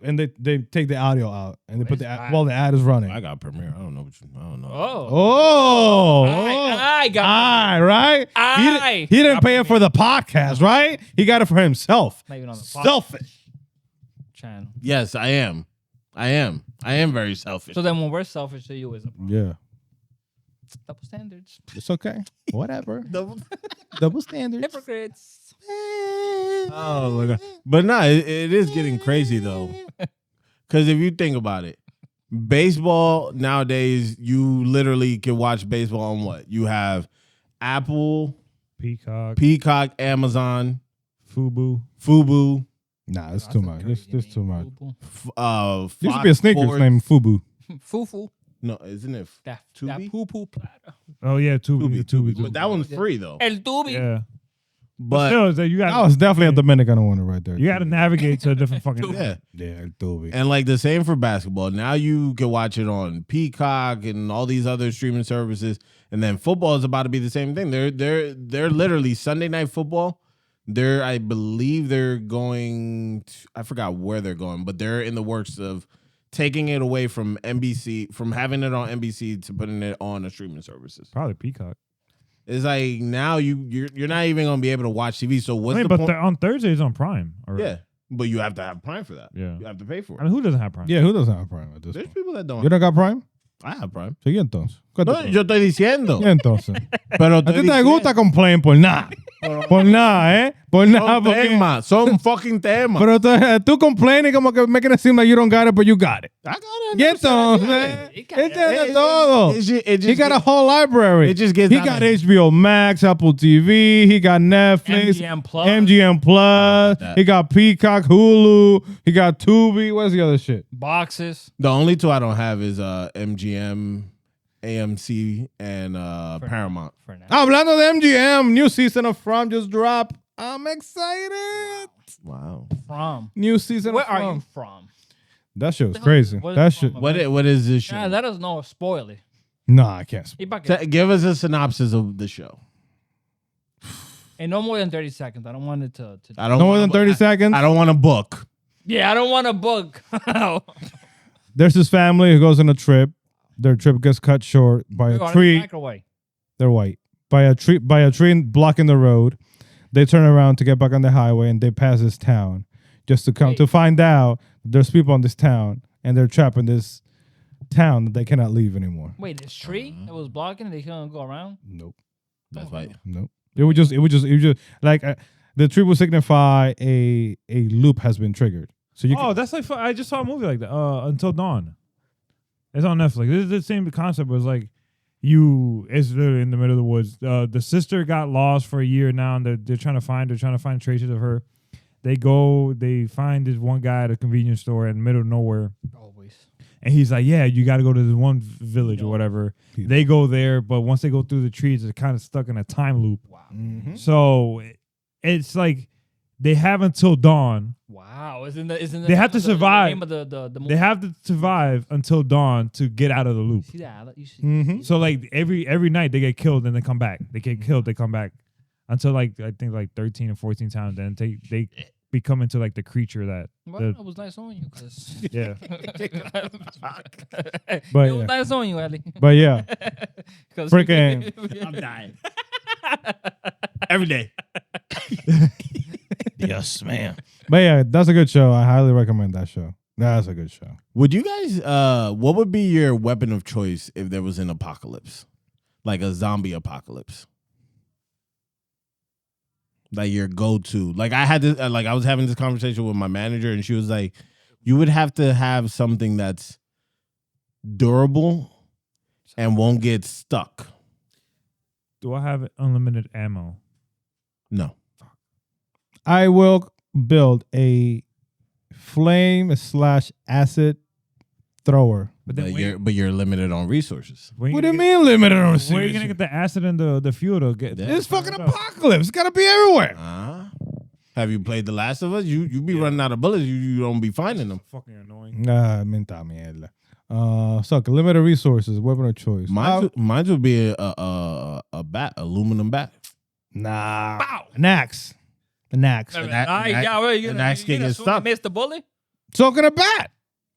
S2: and they take the audio out and they put the ad while the ad is running.
S3: I got Premiere. I don't know. I don't know.
S2: Oh.
S4: I got
S2: right? He didn't pay it for the podcast, right? He got it for himself.
S4: Not even on the
S2: Selfish.
S4: channel.
S3: Yes, I am. I am very selfish.
S4: So then when we're selfish to you is a problem.
S2: Yeah.
S4: Double standards.
S2: It's okay. Whatever.
S3: Double-
S2: Double standards.
S4: Hypocrites.
S3: Oh my god! But no, it is getting crazy though. Because if you think about it, baseball nowadays, you literally can watch baseball on what? You have Apple,
S1: Peacock,
S3: Amazon,
S1: Fubu.
S2: Nah, it's too much. This too much.
S3: There
S2: There used to be a Snickers named Fubu.
S4: Fufu.
S3: No, isn't it?
S4: That
S3: Tubi?
S4: poo platter.
S1: Oh yeah, Tubi.
S3: But that one's free though.
S4: El Tubi.
S1: Yeah.
S3: But
S1: Still, it's like you
S2: That
S1: got
S2: was definitely a Dominican one right there.
S1: you got to navigate to a different fucking.
S3: yeah,
S2: Yeah, Dolby.
S3: and like the same for basketball. Now you can watch it on Peacock and all these other streaming services. And then football is about to be the same thing. They're literally Sunday Night Football. I believe they're going to, I forgot where they're going, but they're in the works of taking it away from NBC, from having it on NBC to putting it on a streaming services.
S1: Probably Peacock.
S3: It's like now you're not even gonna be able to watch TV. So what's the
S1: but
S3: point?
S1: on Thursdays on Prime.
S3: Yeah, but you have to have Prime for that.
S1: Yeah.
S3: You have to pay for it.
S1: I mean, who doesn't have Prime?
S2: Yeah, who doesn't have Prime at this
S3: There's
S2: point?
S3: people that don't.
S2: You don't got Prime?
S3: I have Prime.
S2: Sí, entonces. ¿Qué
S3: No,
S2: te
S3: yo estoy diciendo.
S2: ¿Y entonces?
S3: Pero
S2: A ti te gusta complain por nada. Por nada, ¿eh? Por nada.
S3: Son
S2: Porque,
S3: temas. Son fucking temas.
S2: pero tú complaining como que making it seem like you don't got it, but you got it.
S3: I got it.
S2: Y entonces,
S4: It
S2: él tiene
S3: it-
S2: todo.
S3: it just
S2: He got a whole library.
S3: it just gets
S2: He
S3: out
S2: got
S3: of-
S2: HBO Max, Apple TV. He got Netflix,
S4: MGM Plus.
S3: that.
S2: He got Peacock, Hulu. He got Tubi. What's the other shit?
S4: Boxes.
S3: The only two I don't have is MGM, AMC, and Paramount.
S4: For now.
S2: Hablando de MGM, new season of From just dropped. I'm excited.
S3: Wow.
S4: From.
S2: New season
S4: Where
S2: of
S4: are
S2: From.
S4: you from?
S2: That shit was
S4: The hell-
S2: crazy.
S4: what is
S2: That
S4: it
S2: shit.
S4: from?
S3: What is this show?
S4: Yeah, let us know. Spoil it.
S2: Nah, I can't.
S4: Y pa' que-
S3: Give us a synopsis of the show.
S4: And no more than 30 seconds. I don't want it to
S3: I don't
S2: No more
S3: wanna
S2: than
S3: book-
S2: 30 seconds.
S3: I don't want to book.
S4: Yeah, I don't want to book.
S2: There's this family who goes on a trip. Their trip gets cut short by a tree.
S4: Microwave.
S2: They're white. By a tree blocking the road. They turn around to get back on the highway and they pass this town just to come
S4: Wait.
S2: to find out there's people in this town and they're trapped in this town that they cannot leave anymore.
S4: Wait, this tree that was blocking, they couldn't go around?
S2: Nope.
S3: That's right.
S2: Nope. It would just like the tree would signify a loop has been triggered. So you
S1: Oh, that's like I just saw a movie like that. Until Dawn. It's on Netflix. This is the same concept. It was like it's literally in the middle of the woods. The sister got lost for a year now, and they're trying to find traces of her. They find this one guy at a convenience store in the middle of nowhere.
S4: Always.
S1: And he's like, yeah, you got to go to this one village or whatever.
S2: Yeah.
S1: They go there, but once they go through the trees, they're kind of stuck in a time loop.
S4: Wow.
S2: Mhm.
S1: So it's like they have until dawn.
S4: Wow, isn't the
S1: They have to survive.
S4: The name of the movie?
S1: They have to survive until dawn to get out of the loop.
S4: See that? You see,
S1: So like every night they get killed and they come back. They get killed, they come back until like I think like 13 or 14 times. Then they become into like the creature that.
S4: Well, it was nice on you, cause
S1: Yeah.
S2: But
S4: it was nice on you, Ali.
S2: But yeah,
S4: 'Cause-
S2: freaking.
S3: I'm dying. Every day. Yes, man.
S2: But yeah, that's a good show. I highly recommend that show. That's a good show.
S3: Would you guys, what would be your weapon of choice if there was an apocalypse? Like a zombie apocalypse? Like your go-to. Like I had this, like I was having this conversation with my manager and she was like, you would have to have something that's durable and won't get stuck.
S1: Do I have unlimited ammo?
S3: No.
S2: I will build a flame/acid thrower.
S1: But
S3: But
S1: then
S3: you're limited on resources.
S2: What do you mean limited on
S1: Where are you gonna get the acid and the fuel to get?
S3: Yeah.
S2: It's fucking apocalypse. It's gotta be everywhere.
S3: Have you played The Last of Us? You be running out of bullets. You don't be finding them.
S1: Fucking annoying.
S2: Nah, menta mierda. So limited resources, weapon of choice.
S3: Mine would be a bat, aluminum bat.
S2: Nah.
S4: Bow.
S2: An axe. An axe.
S3: An axe can get stuck.
S4: Miss the bullet.
S2: Talking a bat.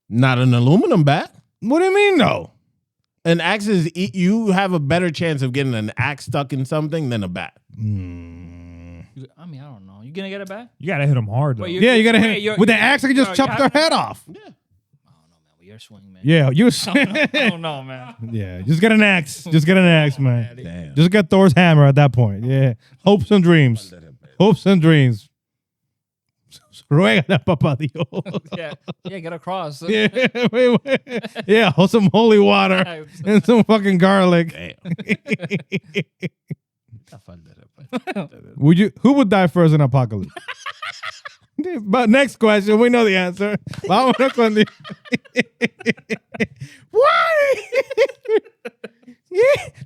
S3: Not an aluminum bat.
S2: What do you mean though?
S3: An axe is you have a better chance of getting an axe stuck in something than a bat.
S4: I mean, I don't know. You gonna get it back?
S1: You gotta hit them hard though.
S4: Wait,
S2: Yeah, you gotta hit with the axe. I can just chop their head off.
S3: Yeah.
S4: I don't know, man. Well, you're swinging, man.
S2: Yeah, you.
S4: I don't know, man.
S2: Yeah, just get an axe. Just get an axe, man.
S3: Damn.
S2: Just get Thor's hammer at that point. Yeah, hopes and dreams. Hopes and dreams. Ruega, papá Dios.
S4: Yeah, get across.
S2: Yeah, wait. Yeah, hold some holy water and some fucking garlic. Would you? Who would die first in apocalypse? But next question, we know the answer. Vámonos con Why?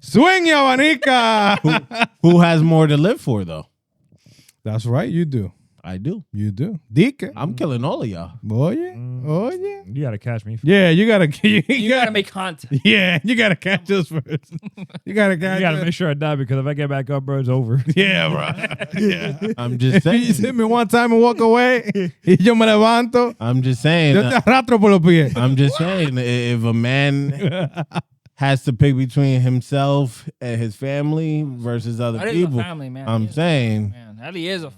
S2: Sueño, abanica.
S3: Who has more to live for though?
S2: That's right, you do.
S3: I do.
S2: You do. Dique.
S3: I'm killing all of y'all.
S2: Oye. Oye.
S1: You gotta catch me.
S2: Yeah, you gotta.
S4: You gotta make content.
S2: Yeah, you gotta catch us first. You gotta catch.
S1: You gotta
S2: us.
S1: make sure I die because if I get back up, bro, it's over.
S2: Yeah, bro. Yeah.
S3: I'm just saying.
S2: You just hit me one time and walk away. Y yo me levanto.
S3: I'm just saying.
S2: Yo te arrastro por los pies.
S3: I'm just saying. If a man has to pick between himself and his family versus other
S4: That is
S3: people,
S4: a family, man.
S3: I'm saying.
S4: Man, Ali is a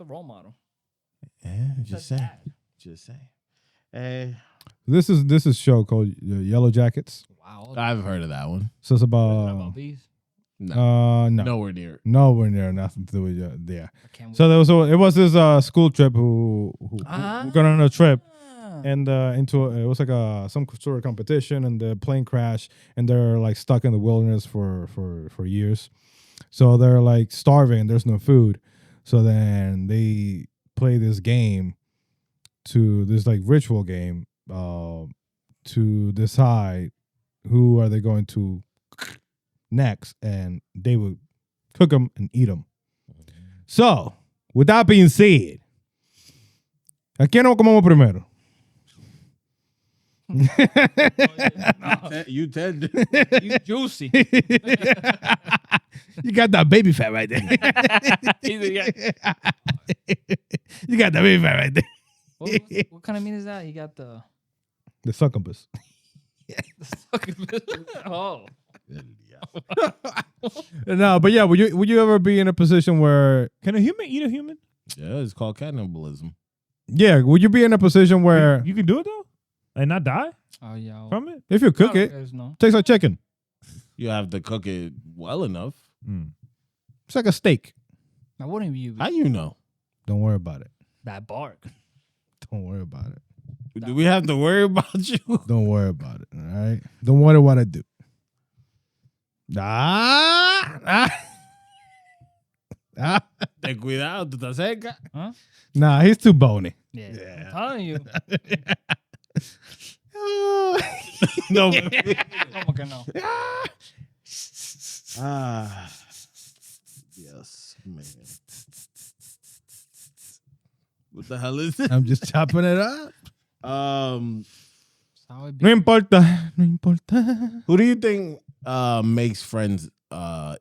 S4: role model.
S3: Yeah, just saying. Just saying. Hey,
S2: This is a show called Yellow Jackets.
S4: Wow.
S3: I've heard of that one.
S2: So it's
S4: About
S2: about
S4: bees.
S2: no,
S3: Nowhere near.
S2: nowhere near nothing to do with yeah.
S4: I can't wait.
S2: So it was this school trip who got on a trip and it was like some sort of competition and the plane crashed and they're like stuck in the wilderness for years. So they're like starving. There's no food. So then they play this game this like ritual game to decide who are they going to next, and they would cook them and eat them. So, with that being said, ¿a quién nos comemos primero?
S3: You tend.
S4: You juicy.
S2: You got that baby fat right there. You got that baby fat right there.
S4: What kind of meat is that? He got the
S2: succubus.
S4: Oh.
S2: No, but yeah, would you ever be in a position where
S1: Can a human eat a human?
S3: Yeah, it's called cannibalism.
S2: would you be in a position where
S1: You can do it though, and not die
S4: Oh yeah.
S1: from it.
S2: if you cook it,
S4: No.
S2: tastes like chicken?
S3: You have to cook it well enough.
S2: It's like a steak.
S4: Now wouldn't you
S3: How you know?
S2: Don't worry about it.
S4: that bark?
S2: Don't worry about it.
S3: Do we have to worry about you?
S2: Don't worry about it. All right. Don't worry what I do.
S3: Ten cuidado, tú estás cerca.
S4: Huh?
S2: Nah, he's too bony.
S4: Yeah. I'm telling you.
S3: No.
S4: ¿Cómo que no?
S3: Yes, man. What the hell is it?
S2: I'm just chopping it up.
S3: Um,
S2: No importa. No importa.
S3: who do you think makes friends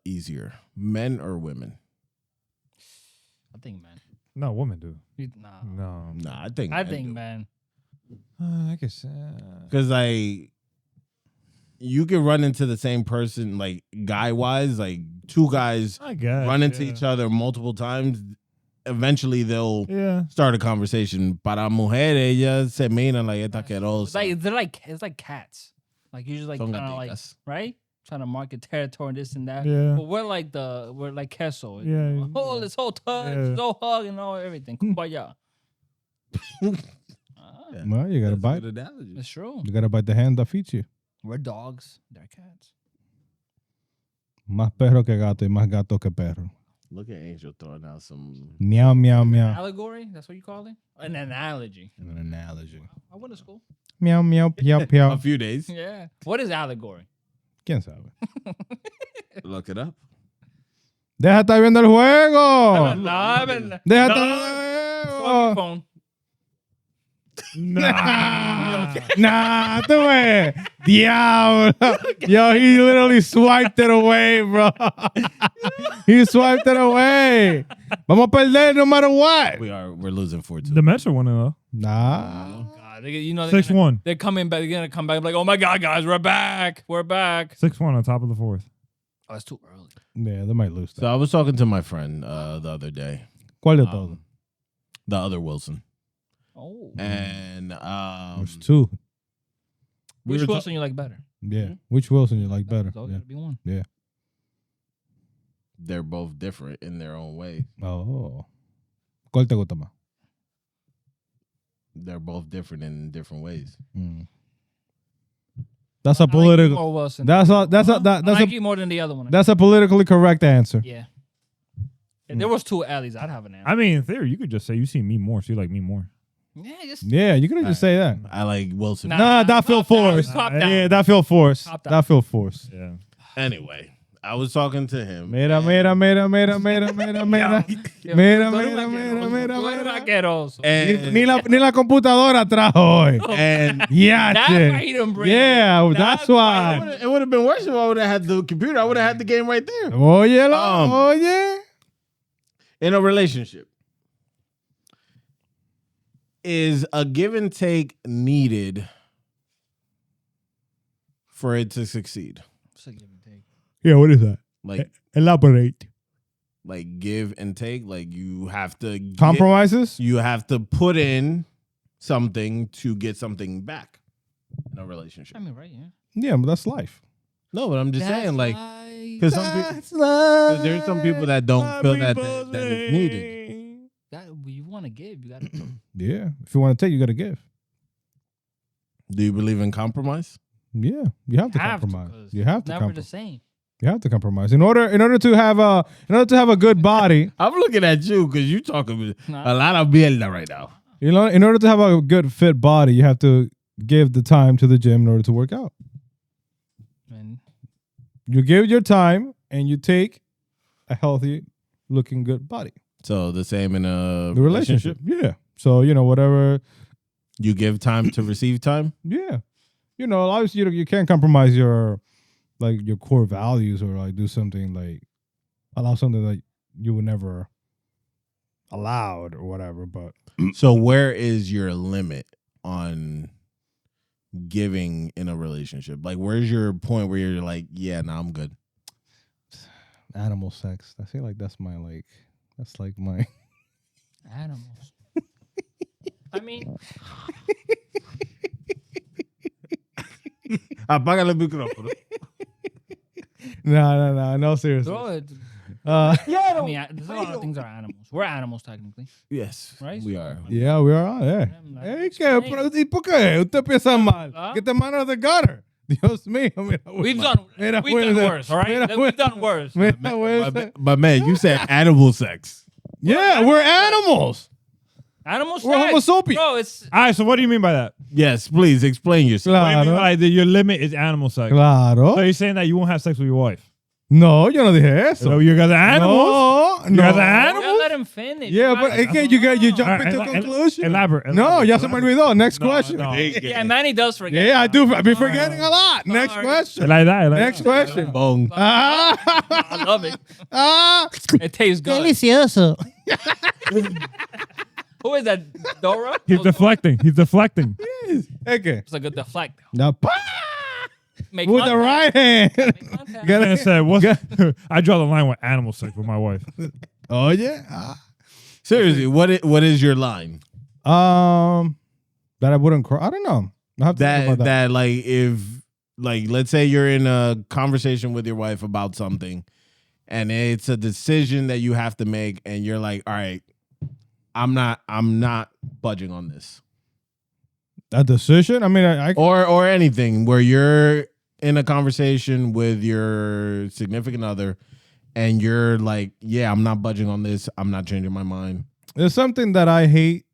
S3: easier, men or women?
S4: I think, man.
S1: No, women do.
S4: Nah.
S1: No.
S3: Nah, I think
S4: Man.
S1: I guess.
S3: because like you can run into the same person, like guy wise, like two guys
S1: I guess.
S3: run into each other multiple times. Eventually, they'll
S1: Yeah.
S3: start a conversation. Para mujeres, ellas se miran like esta asquerosa.
S4: It's like cats. Like you just like
S3: Son
S4: kind of like
S3: gaticas.
S4: right, trying to market territory and this and that.
S1: Yeah.
S4: But we're like queso. you
S1: Yeah,
S4: know? Oh,
S1: yeah.
S4: let's whole touch,
S1: Yeah.
S4: so hug and all everything. Kumbaya.
S2: Well, you gotta
S3: That's a
S2: bite.
S3: good analogy.
S4: It's true.
S2: You gotta bite the hand that feeds you.
S4: We're dogs. They're cats.
S2: Más perro que gato y más gato que perro.
S3: Look at Angel throwing out some.
S2: Meow, meow, meow.
S4: Allegory? That's what you call it? An analogy.
S2: An analogy.
S4: I went to school.
S2: Meow, meow, meow,
S3: A
S2: meow.
S3: few days.
S4: Yeah. What is allegory?
S2: ¿Quién sabe?
S3: Look it up.
S2: Deja estar viendo el juego.
S4: No,
S2: Deja
S4: no.
S2: estar
S4: Fuck your phone.
S2: Nah, tú ves. Diablo. Yo, he literally swiped it away, bro. He swiped it away. Vamos a perder no matter what.
S3: We're losing 4-2.
S1: The Mets are winning though.
S2: Nah.
S4: God, you know they're
S1: 6-1.
S4: They're coming back. They're gonna come back like, oh my God, guys, we're back. We're back.
S1: 6-1 on top of the fourth.
S4: Oh, it's too early.
S2: Yeah, they might lose that.
S3: So I was talking to my friend the other day.
S2: ¿Cuál de todos?
S3: The other Wilson.
S4: Oh.
S3: And
S2: There's two.
S3: we
S4: Which
S3: were ta-
S4: Wilson you like better?
S2: Yeah. Which Wilson you like better?
S4: So
S2: Yeah.
S4: gotta be one.
S3: they're both different in their own way.
S2: Oh. ¿Cuál te gusta más?
S3: They're both different in different ways.
S2: Mm. That's a
S4: I like you
S2: political.
S4: more, Wilson.
S2: That's a
S4: I like you more than the other one.
S2: that's a politically correct answer.
S4: Yeah. If there was two alleys, I'd have an answer.
S1: I mean, in theory, you could just say you see me more, so you like me more.
S4: Yeah, just
S2: Yeah, you could just say that.
S3: I like Wilson.
S4: Nah.
S2: That feel
S4: Top down,
S2: forced.
S4: top down.
S2: Yeah, that feel forced.
S4: Top down.
S2: That feel forced.
S1: Yeah.
S3: Anyway, I was talking to him.
S2: Mira.
S4: Tú eres asqueroso.
S3: And,
S2: Ni la computadora trajo hoy.
S3: and
S4: That's why he
S2: Yeah.
S4: didn't bring
S2: Yeah,
S4: it.
S2: that's
S3: it
S2: why.
S3: would have been worse if I would have had the computer. I would have had the game right there.
S2: Óyelo, oye.
S3: In a relationship, is a give and take needed for it to succeed?
S4: It's a give and take.
S2: Yeah, what is that?
S3: Like
S2: Elaborate.
S3: give and take. Like you have to
S2: Compromises?
S3: you have to put in something to get something back in a relationship.
S4: I mean, right? Yeah.
S2: Yeah, but that's life.
S3: No, but I'm just saying, like,
S4: Because
S3: because there's some people that don't feel that it's needed.
S4: you want to give, you got to.
S2: Yeah, if you want to take, you got to give.
S3: Do you believe in compromise?
S2: Yeah, you have to compromise. You have to
S4: never the
S2: compromise.
S4: same.
S2: You have to compromise in order to have a good body.
S3: I'm looking at you because you talking a lot of mierda right now.
S2: You know, in order to have a good fit body, you have to give the time to the gym in order to work out.
S4: And
S2: You give your time and you take a healthy looking good body.
S3: So the same in a
S2: The relationship. Yeah. So, whatever.
S3: You give time to receive time.
S2: Yeah. Obviously you can't compromise your core values or do something allow something that you would never allowed or whatever. But
S3: So where is your limit on giving in a relationship? Like, where's your point where you're like, yeah, no, I'm good?
S2: animal sex. I feel like that's my
S4: animals. I mean,
S3: Apágale el micrófono.
S2: No, seriously.
S4: throw it.
S2: Uh,
S4: I mean, there's a lot of things that are animals. We're animals technically,
S3: Yes,
S4: right?
S3: we are.
S2: yeah, we are. Yeah. Hey, ¿y por qué? Usted piensa mal. Get the man out of the gutter. Dios mío.
S4: We've done worse, all right? We've done worse.
S3: But man, you said animal sex.
S2: Yeah, we're animals.
S4: Animals.
S2: We're Homo sapiens.
S4: Bro, it's
S1: All right, so what do you mean by that?
S3: Yes, please explain yourself.
S1: What do you mean
S2: Claro.
S1: by that your limit is animal sex? So
S2: Claro.
S1: you're saying that you won't have sex with your wife?
S2: No, yo no dije eso.
S1: So you guys are animals?
S2: No,
S1: You guys are
S2: no.
S1: animals?
S4: let him finish.
S2: Yeah, but again, you jump into
S1: Alright,
S2: conclusion.
S1: Elaborate.
S2: No, ya se me olvidó. Next
S1: No,
S2: question.
S1: no.
S4: Yeah, Manny does forget.
S2: Yeah, I do. I've been forgetting a lot. Next
S4: Sorry.
S2: question.
S1: Like that. Like
S2: Next
S1: that.
S2: question.
S3: Bong.
S4: I love it. It tastes good.
S2: Delicioso.
S4: Who is that? Dora?
S1: He's deflecting. He's deflecting.
S2: Okay.
S4: It's like a deflect.
S2: Now,
S4: Make
S2: with the
S4: contact.
S2: right hand.
S4: Make contact.
S2: Gotta-
S1: I said, what? I draw the line with animal sex with my wife.
S2: Oh yeah.
S3: Seriously, what is your line?
S2: That I wouldn't cry. I don't know. I have to think about
S3: That like if like let's say you're in a conversation with your wife about something, and it's a decision that you have to make, and you're like, all right, I'm not budging on this.
S2: A decision. I mean, I
S3: Or anything where you're in a conversation with your significant other and you're like, yeah, I'm not budging on this. I'm not changing my mind.
S2: there's something that I hate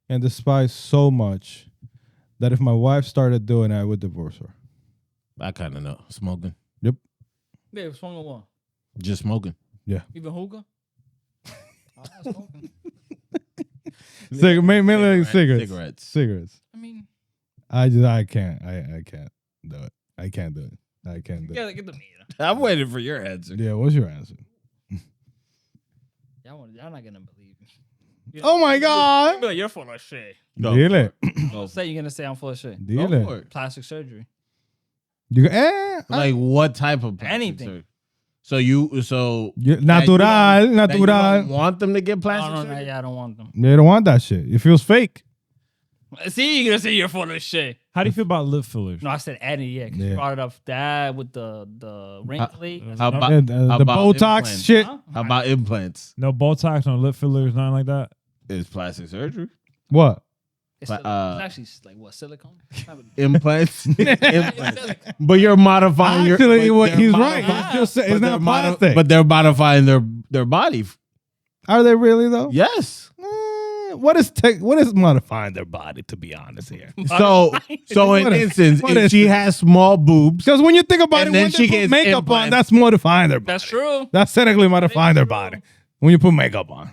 S2: and despise so much that if my wife started doing it, I would divorce her.
S3: I kind of know. Smoking.
S4: Yeah, swung on one.
S3: Just smoking.
S4: Even hookah?
S2: Mainly cigarettes. Cigarettes.
S4: I mean,
S2: I can't. I can't do it. I can't do it. I can't do it.
S4: yeah, get the meat.
S3: I'm waiting for your answer.
S2: Yeah, what's your answer?
S4: Y'all not gonna believe me.
S2: Oh my God.
S4: Be like, you're full of shit.
S2: Dile.
S4: Don't say you're gonna say I'm full of shit.
S3: Go
S2: Dile.
S3: for it.
S4: Plastic surgery.
S2: You
S3: Like what type of plastic
S4: Anything.
S3: surgery? So natural.
S2: natural.
S3: You don't want them to get plastic
S4: No,
S3: surgery?
S4: yeah, I don't want them.
S2: They don't want that shit. It feels fake.
S4: See, you're gonna say you're full of shit.
S1: How do you feel about lip fillers?
S4: No, I said Eddie. Yeah, 'cause
S2: Yeah.
S4: you brought it up. That with the wrinkly.
S3: How about,
S2: The
S3: how about
S2: Botox
S3: implants?
S2: shit.
S4: Huh?
S3: How about implants?
S1: No Botox, no lip fillers, nothing like that.
S3: Is plastic surgery?
S2: What?
S4: It's,
S3: But,
S4: it's actually like what, silicone?
S3: Implants? Implants. But you're modifying
S2: Actually,
S3: your.
S2: he's
S3: they're
S2: right.
S3: modifying-
S2: It's just, it's
S3: but
S2: not
S3: they're
S2: plastic.
S3: But they're modifying their body.
S2: Are they really though?
S3: Yes.
S2: What is modifying their body? To be honest here,
S3: So in
S2: What is-
S3: instance,
S2: what
S3: if
S2: is
S3: she
S2: it?
S3: has small boobs,
S2: because when you think about
S3: And
S2: it,
S3: then
S2: when
S3: she
S2: they put
S3: gets
S2: makeup on,
S3: implants.
S2: that's modifying their body.
S4: That's true.
S2: That's technically modifying their body when you put makeup on.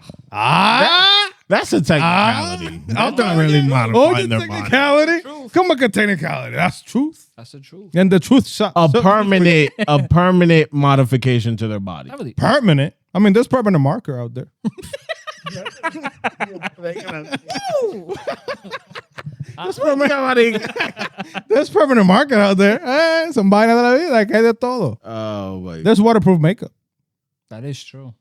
S3: that's a technicality. That's not really modifying their body.
S2: technicality. Come on, technicality. That's truth.
S4: That's the truth.
S2: And the truth shot
S3: A permanent modification to their body.
S4: Not really.
S2: permanent. I mean, there's permanent marker out there. There's permanent market out there. Son vainas de la vida, que hay de todo.
S3: Oh my.
S2: There's waterproof makeup.
S4: That is true.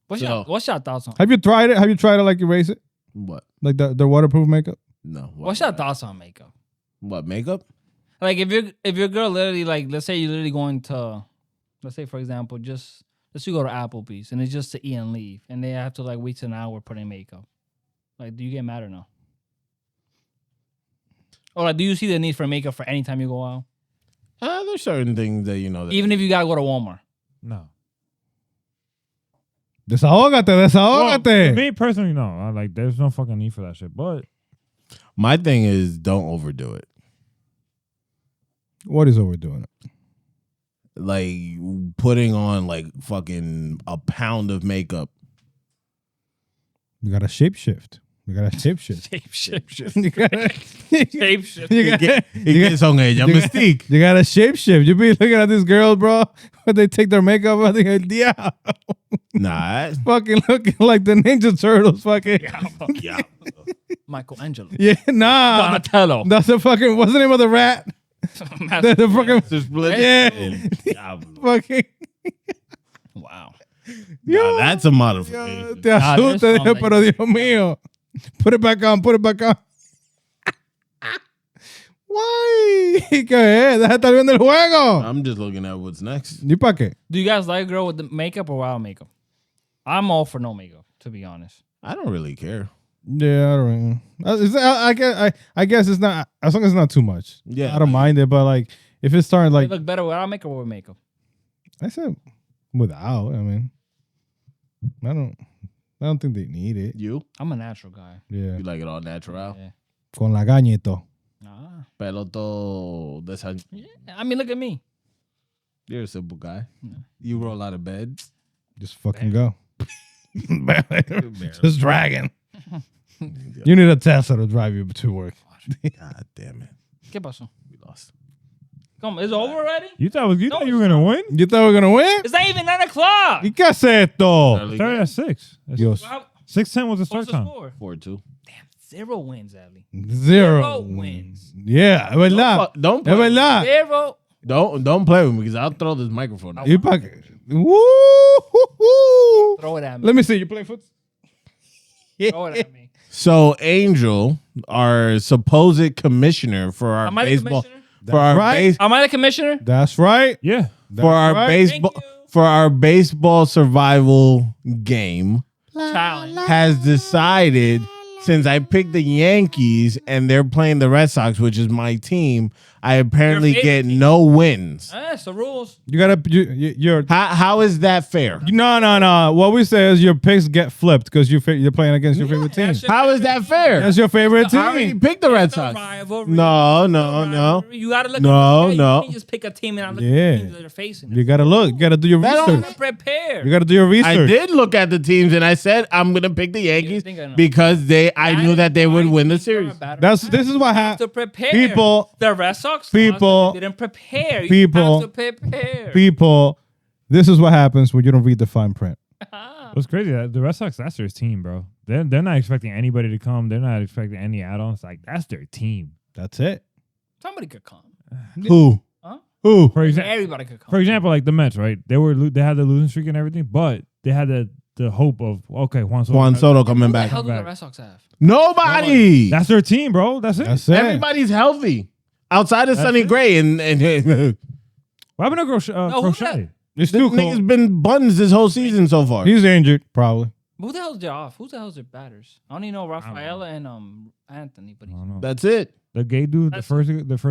S4: What's
S3: So-
S4: your thoughts on?
S2: Have you tried it? Have you tried to like erase it?
S3: What?
S2: Like the waterproof makeup?
S3: No.
S4: What's your thoughts on makeup?
S3: What, makeup?
S4: Like if your girl literally like, let's say you're literally going to, let's say for example, just let's say you go to Applebee's and it's just to eat and leave, and they have to like wait an hour putting makeup. Like, do you get mad or no? Or like, do you see the need for makeup for any time you go out,
S3: There's certain things that you know. That
S4: even if you gotta go to Walmart?
S1: No.
S2: Desahógate,
S1: Well,
S2: desahógate.
S1: me personally, no. I like, there's no fucking need for that shit. But
S3: my thing is, don't overdo it.
S2: What is overdoing it?
S3: Like putting on like fucking a pound of makeup.
S2: You got to shapeshift. You got to shapeshift.
S4: Shapeshift.
S2: You got to
S4: Shapeshift.
S2: you got
S3: Y que son ellas, Mystique.
S2: you got to shapeshift. You be looking at these girls, bro, when they take their makeup off, they go, yeah,
S3: Nah.
S2: fucking looking like the Ninja Turtles, fucking.
S3: Yeah.
S4: Michelangelo.
S2: Yeah, nah.
S4: Donatello.
S2: That's the fucking, what's the name of the rat? The fucking,
S3: Just split.
S2: yeah, fucking.
S4: Wow.
S3: Nah, that's a modification.
S2: Te
S4: there's
S2: asusta,
S4: some
S2: dije,
S4: that
S2: pero
S4: you-
S2: Dios mío. Put it back on, put it back on. Why? ¿Qué es? Deja de estar viendo el juego.
S3: I'm just looking at what's next.
S2: ¿Ni pa' qué?
S4: Do you guys like a girl with the makeup or without makeup? I'm all for no makeup, to be honest.
S3: I don't really care.
S2: Yeah, I don't know. I guess it's not, as long as it's not too much.
S3: Yeah.
S2: I don't mind it, but like, if it's starting
S4: They
S2: like,
S4: look better without makeup or with makeup.
S2: I said without, I mean, I don't think they need it.
S3: You?
S4: I'm a natural guy.
S2: Yeah.
S3: You like it all natural?
S4: Yeah.
S2: Con la caña y todo.
S4: Nah.
S3: Pelo todo. That's how
S4: Yeah. I mean, look at me.
S3: you're a simple guy. You roll out of bed.
S2: Just fucking go. Just dragging. You need a Tesla to drive you to work.
S3: God damn it.
S4: ¿Qué pasó?
S3: We lost.
S4: Come, it's over already?
S1: You thought you were gonna win?
S2: You thought we were gonna win?
S4: It's not even 9 o'clock.
S2: ¿Y qué es esto?
S1: Started at 6.
S2: Dios.
S1: 6:10 was the
S4: What's
S1: start
S4: the
S1: time.
S4: score?
S3: 4-2.
S4: 0 wins, Ali.
S2: Zero
S4: wins.
S2: Yeah, es verdad.
S3: Don't
S2: Es
S3: play.
S2: verdad.
S4: 0.
S3: Don't play with me because I'll throw this microphone out.
S2: ¿Y pa' qué? Woo!
S4: Throw it at me.
S2: Let me see. You playing foot?
S4: Throw it at me.
S3: So Angel, our supposed commissioner for our
S4: Am I the
S3: baseball,
S4: commissioner?
S3: for our
S2: right.
S4: Am I the commissioner?
S2: That's right.
S1: Yeah.
S3: for our
S2: right.
S3: baseball
S4: Thank you.
S3: for our baseball survival game
S4: Challenge.
S3: has decided, since I picked the Yankees and they're playing the Red Sox, which is my team, I apparently
S4: Your
S3: get
S4: favorite team.
S3: no wins.
S4: That's the rules.
S2: You gotta. You're.
S3: How is that fair?
S2: No. What we say is your picks get flipped because you're playing against your favorite team.
S4: that's your-
S3: How is that fair?
S2: That's your favorite
S3: I already
S2: team.
S3: picked the Red Sox.
S4: Rivalry.
S3: No.
S4: You gotta look.
S3: No,
S4: at the
S3: no.
S4: You can't just pick a team and I'm looking
S2: Yeah.
S4: at the teams that are facing.
S2: You gotta look. You gotta do your
S3: That don't-
S2: research.
S4: Prepare.
S2: You gotta do your
S3: I
S2: research.
S3: did look at the teams and I said I'm gonna pick the Yankees
S4: think I know.
S3: because I knew that they would win the series.
S2: This is what
S4: to
S2: happened.
S4: prepare.
S2: People-
S4: the Red Sox
S2: people-
S4: didn't prepare. You
S2: people-
S4: have to prepare.
S2: People, this is what happens when you don't read the fine print.
S1: What's crazy? The Red Sox, that's their team, bro. They're not expecting anybody to come. They're not expecting any add-ons. Like, that's their team.
S2: That's it.
S4: Somebody could come.
S3: Who?
S2: Who?
S1: For example,
S4: Everybody could come.
S1: For example, like the Mets, right? They had the losing streak and everything, but they had the hope of Juan
S3: Soto coming
S4: Who the
S3: back.
S4: hell do the
S1: back.
S4: Red Sox have?
S3: Nobody.
S1: That's their team, bro. That's it.
S2: That's it.
S3: Everybody's healthy outside of
S1: That's
S3: Sonny
S1: it.
S3: Gray and
S1: What happened to
S4: who
S1: Crochet?
S2: It's
S3: this
S2: too
S3: nigga's
S2: cool.
S3: been buns this whole season so far.
S2: He's injured, probably.
S4: Who the hell's their off? Who the hell's their batters? I only know Rafaela and Anthony, but
S1: I don't know.
S3: That's it.
S1: The gay dude, the first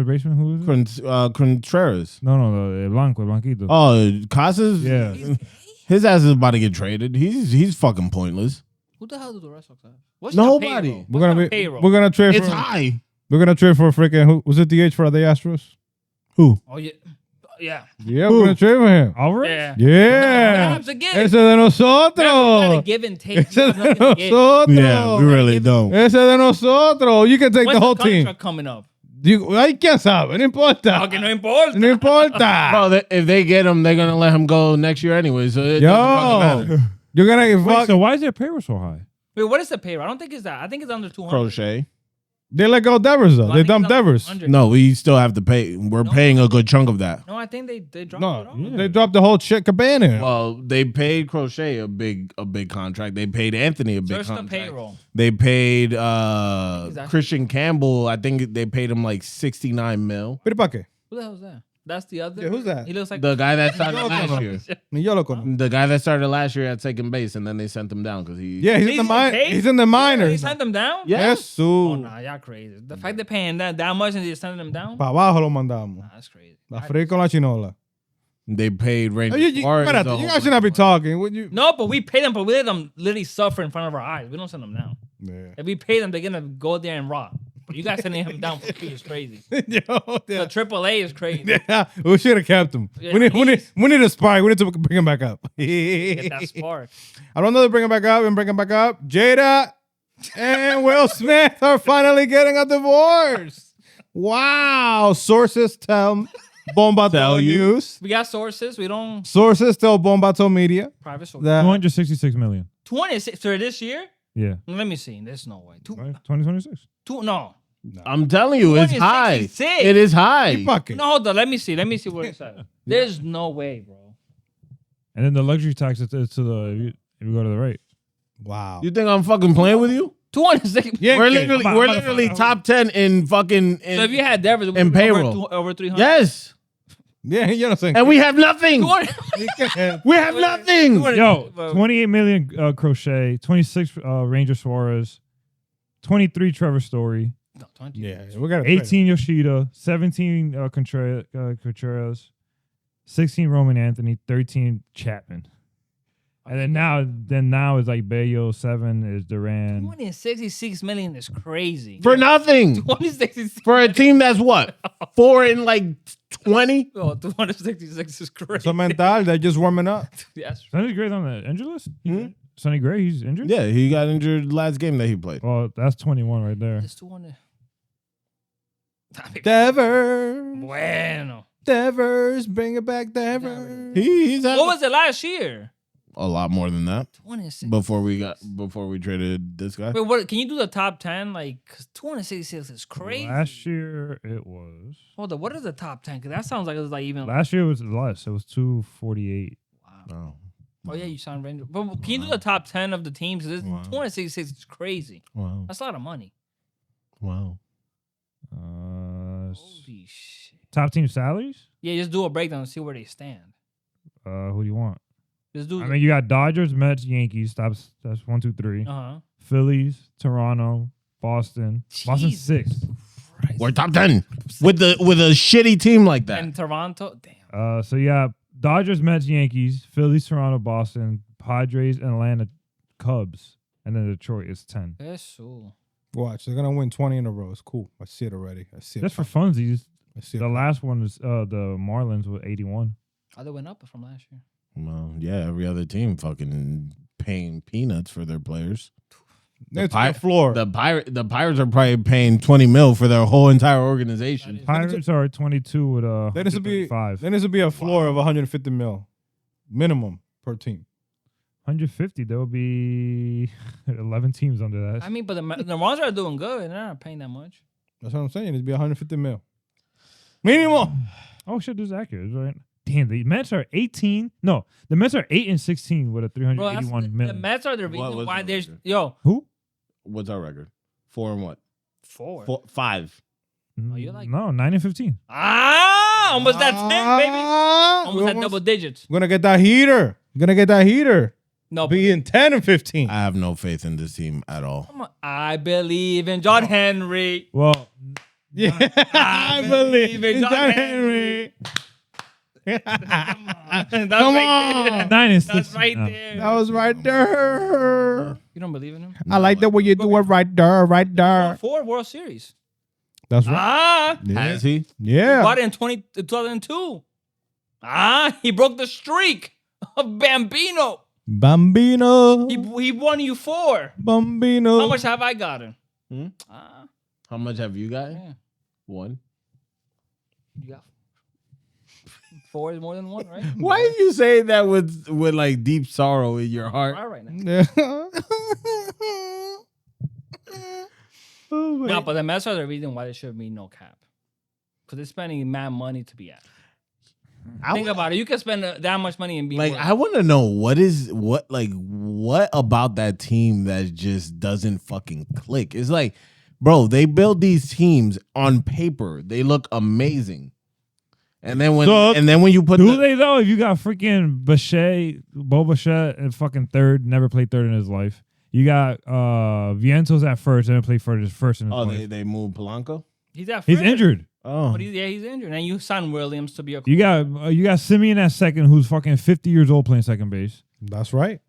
S1: baseman, who was it?
S3: Contreras.
S1: No, the Blanquito.
S3: Oh, Casas.
S1: Yeah.
S3: His ass is about to get traded. He's fucking pointless.
S4: who the hell do the Red Sox have? What's
S3: Nobody.
S4: Their payroll?
S2: We're
S4: What's
S2: gonna
S4: their
S2: be.
S4: payroll?
S2: We're gonna trade
S3: It's
S2: for.
S3: high.
S2: We're gonna trade for a freaking. Who was it? DH for the Astros.
S3: Who?
S4: Oh yeah, yeah,
S2: Yeah, we're gonna trade for him.
S1: Alvarez?
S4: yeah.
S2: Yeah.
S4: It's a give.
S2: Ese de
S4: Not a
S2: nosotros.
S4: give and take.
S2: Ese
S4: You have
S2: de
S4: nothing to get.
S2: nosotros.
S3: Yeah, we really don't.
S2: Ese de nosotros. You can take
S4: When's
S2: the whole
S4: the
S2: team.
S4: contract coming up?
S2: Ay, quién sabe. No importa.
S4: Okay, no importa.
S2: No importa.
S3: Bro, if they get him, they're gonna let him go next year anyway. So it doesn't fucking
S2: Yo,
S3: matter.
S2: you're gonna
S1: Wait,
S2: fuck.
S1: so why is their payroll so high?
S4: Wait, what is the payroll? I don't think it's that. I think it's under 200.
S3: Crochet.
S2: They let go Devers though.
S4: No, I
S2: They
S4: think
S2: dumped
S4: it's under
S2: Devers.
S4: 200.
S3: No, we still have to pay. We're paying a good chunk of that.
S4: No, I think they dropped it
S2: No,
S4: off.
S2: they dropped the whole shit cabana.
S3: Well, they paid Crochet a big contract. They paid Anthony a big
S4: Search the
S3: contract.
S4: payroll.
S3: They paid
S4: Exactly.
S3: Christian Campbell. I think they paid him like 69 mil.
S2: Pero pa' qué?
S4: Who the hell is that? That's the other.
S2: Yeah, who's that?
S4: He looks like
S3: The guy that started last year.
S2: Ni yo lo conozco.
S3: The guy that started last year at second base, and then they sent him down because he.
S2: Yeah, he's in the
S4: getting paid?
S2: He's in the
S4: They
S2: minors.
S4: sent them down.
S2: Yes,
S4: Oh
S2: su.
S4: nah, y'all crazy. The fact they're paying that much and they're sending them down.
S2: Pa' abajo lo mandamos.
S4: Nah, that's crazy.
S2: La freír con la chinola.
S3: They paid Ranger
S2: You
S3: Suarez.
S2: espérate,
S3: the
S2: you
S3: whole
S2: guys should not be talking. Would you?
S4: No, but we pay them, but we let them literally suffer in front of our eyes. We don't send them down.
S2: Yeah.
S4: If we pay them, they're gonna go there and rot. But you guys sending him down for free is crazy.
S2: Yo,
S4: The
S2: yeah.
S4: AAA is crazy.
S2: Yeah, we should have kept him.
S4: Yeah,
S2: we need a spark. We need to bring him back up.
S4: Get that spark.
S2: I don't know to bring him back up and bring him back up. Jada and Will Smith are finally getting a divorce. Wow. Sources tell Bomba'to News.
S4: We got sources. We don't
S2: Sources tell Bomba'to Media
S4: private sources.
S2: that
S1: 266 million.
S4: 26 for this year?
S1: Yeah.
S4: Let me see. There's no way.
S1: Right? 2026.
S4: No.
S3: I'm telling you, it's high.
S4: 266.
S3: It is high.
S2: fucking
S4: No, hold on. Let me see. Let me see what it's at. There's no way, bro.
S1: And then the luxury tax is to the if you go to the right.
S2: wow.
S3: You think I'm fucking playing with you?
S4: 206.
S2: Yeah.
S3: We're literally top 10 in fucking.
S4: So if you had Devers,
S3: in payroll.
S4: over 300.
S3: Yes,
S2: Yeah, you know what I'm saying.
S3: and we have nothing.
S4: 200.
S3: We have nothing.
S1: Yo, 28 million Crochet, 26 Ranger Suarez, 23 Trevor Story,
S4: No, 20.
S2: Yeah, we got
S1: 18 Yoshida, 17 Contreras, 16 Roman Anthony, 13 Chapman. And then now it's like Bayo, 7 is Duran.
S4: 266 million is crazy.
S3: For nothing.
S4: 266.
S3: For a team that's what? 4 in like 20?
S4: Oh, 266 is crazy.
S2: So mental, they're just warming up.
S4: Yes.
S1: That is great on the injury list.
S3: Hmm?
S1: Sonny Gray, he's injured?
S3: Yeah, he got injured last game that he played.
S1: Well, that's 21 right there.
S4: Just 200.
S2: Devers.
S4: Bueno.
S2: Devers. Bring it back, Devers.
S3: He's had
S4: What was it last year?
S3: a lot more than that
S4: 26.
S3: before we traded this guy.
S4: Wait, what? Can you do the top 10? Like, 'cause 266 is crazy.
S1: Last year it was.
S4: Hold on, what is the top 10? Because that sounds like it was like even.
S1: Last year was less. It was 248.
S3: Oh.
S4: Oh yeah, you signed Ranger. But can you do the top 10 of the teams? Because
S3: Wow.
S4: 266 is crazy.
S3: Wow.
S4: That's a lot of money.
S3: Wow.
S4: Holy shit.
S1: Top team salaries?
S4: Yeah, just do a breakdown and see where they stand.
S1: Who do you want?
S4: Just do.
S1: I mean, you got Dodgers, Mets, Yankees. That's 1, 2, 3. Phillies, Toronto, Boston. Boston
S4: Jesus
S1: 6.
S3: We're top 10 with a shitty team like that.
S4: And Toronto, damn.
S1: So you got Dodgers, Mets, Yankees, Phillies, Toronto, Boston, Padres, Atlanta, Cubs, and then Detroit is 10.
S4: That's so.
S2: Watch, they're gonna win 20 in a row. It's cool. I see it already. I see it.
S1: Just for funsies.
S2: I see it.
S1: The last one is the Marlins with 81.
S4: Oh, they went up from last year.
S3: Well, yeah, every other team fucking paying peanuts for their players.
S2: It's the floor.
S3: The Pirates are probably paying 20 mil for their whole entire organization.
S1: Pirates are at 22 with
S2: There needs to be
S1: 5.
S2: there needs to be a floor of 150 mil minimum per team.
S1: 150. There will be 11 teams under that.
S4: I mean, but the Marlins are doing good. They're not paying that much.
S2: That's what I'm saying. It'd be 150 mil minimum.
S1: Oh shit, this is accurate, right? Damn, the Mets are 18. No, the Mets are 8-16 with a 381
S4: the
S1: million.
S4: Mets are the reason
S3: was
S4: why
S3: the
S4: there's
S3: record?
S1: Who?
S3: What's our record? 4 and what?
S4: 4.
S3: 5.
S4: Oh, you're like-
S1: No, 9-15.
S4: Almost that 10, baby. Almost at double digits.
S2: We're gonna get that heater.
S4: No,
S2: Being 10 and 15.
S3: I have no faith in this team at all.
S4: come on. I believe in John Henry.
S1: Well,
S2: Yeah, I believe in
S4: John
S2: John Henry.
S4: That's
S2: Come
S4: right
S2: on.
S1: 9 and 6.
S4: That's right there.
S2: That was right there.
S4: You don't believe in him?
S2: I like the way you do it right there, right there.
S4: 4 World Series.
S2: That's right.
S3: Yeah. Has he?
S2: Yeah.
S4: Bought it in 2002. He broke the streak of Bambino.
S2: Bambino.
S4: He won you 4.
S2: Bambino.
S4: How much have I gotten?
S3: How much have you got?
S4: Yeah.
S3: 1.
S4: You got 4 is more than 1, right?
S3: Why are you saying that with like deep sorrow in your heart?
S4: Right now. No, but the Mets are the reason why there should be no cap. Because they're spending mad money to be at. Think about it. You can spend that much money and be
S3: Like,
S4: worth.
S3: I want to know what about that team that just doesn't fucking click? It's like, bro, they build these teams on paper. They look amazing. And then when you put
S1: do they though? If you got freaking Bo Bichette at fucking third, never played third in his life. You got Vientos at first, never played first in his life.
S3: they moved Polanco?
S4: He's at
S1: He's
S4: first.
S1: injured.
S3: Oh.
S4: But he's injured. And you signed Williams to be a.
S1: You got Simeon at second, who's fucking 50 years old playing second base.
S2: That's right.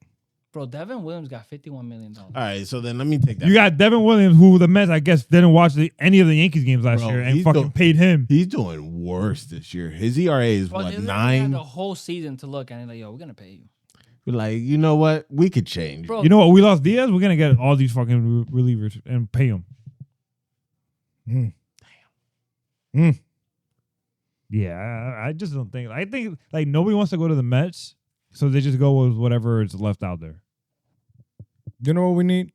S4: Bro, Devin Williams got $51 million.
S3: All right, so then let me take that.
S1: You got Devin Williams, who the Mets, I guess, didn't watch any of the Yankees games last
S3: Bro,
S1: year and
S3: he's
S1: fucking paid him.
S3: He's doing worse this year. His ERA is
S4: Bro,
S3: what,
S4: they literally
S3: 9?
S4: had the whole season to look and they're like, yo, we're gonna pay you.
S3: We're like, you know what? We could change.
S4: Bro,
S1: You know what? We lost Diaz. We're gonna get all these fucking relievers and pay them. Yeah, I just don't think. I think like nobody wants to go to the Mets, so they just go with whatever is left out there.
S2: You know what we need?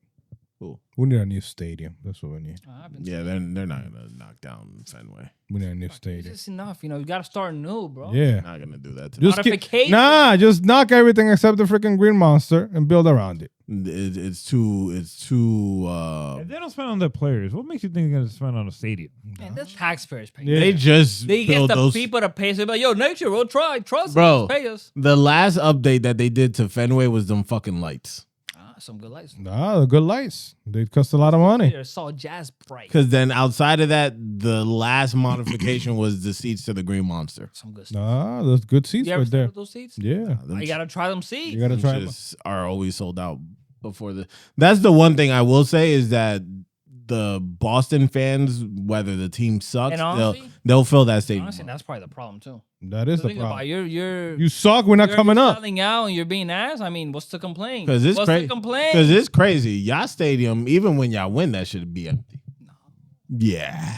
S3: Who?
S2: We need a new stadium. That's what we need.
S3: Yeah, they're not gonna knock down Fenway.
S2: We need a new
S4: It's
S2: stadium.
S4: just enough. You know, you gotta start new, bro.
S2: Yeah.
S3: Not gonna do that.
S2: Just
S4: Modification.
S2: just knock everything except the freaking green monster and build around it.
S3: It's too.
S1: If they don't spend on their players, what makes you think they're gonna spend on a stadium?
S4: Man, the taxpayers pay.
S2: Yeah.
S3: They just
S4: They get
S3: build
S4: the
S3: those.
S4: people to pay. So they're like, yo, nature, we'll try. Trust
S3: Bro.
S4: us. Pay us.
S3: The last update that they did to Fenway was them fucking lights.
S4: Some good lights.
S2: Nah, the good lights. They cost a lot of money.
S4: They saw jazz bright.
S3: Because then outside of that, the last modification was the seats to the Green Monster.
S4: Some good stuff.
S2: Nah, those good seats
S4: You ever
S2: right there.
S4: with those seats?
S2: Yeah.
S4: You gotta try them seats.
S2: You gotta try them.
S3: Just are always sold out before the. That's the one thing I will say is that the Boston fans, whether the team sucks,
S4: And honestly,
S3: they'll fill that stadium.
S4: honestly, that's probably the problem too.
S2: That is the
S4: Think
S2: problem.
S4: about it,
S2: You suck. We're not coming up.
S4: Selling out and you're being ass. I mean, what's the complaint?
S3: Because it's
S4: what's
S3: crazy.
S4: the complaint?
S3: Because it's crazy. Y'all stadium, even when y'all win, that should be empty.
S4: No.
S3: Yeah.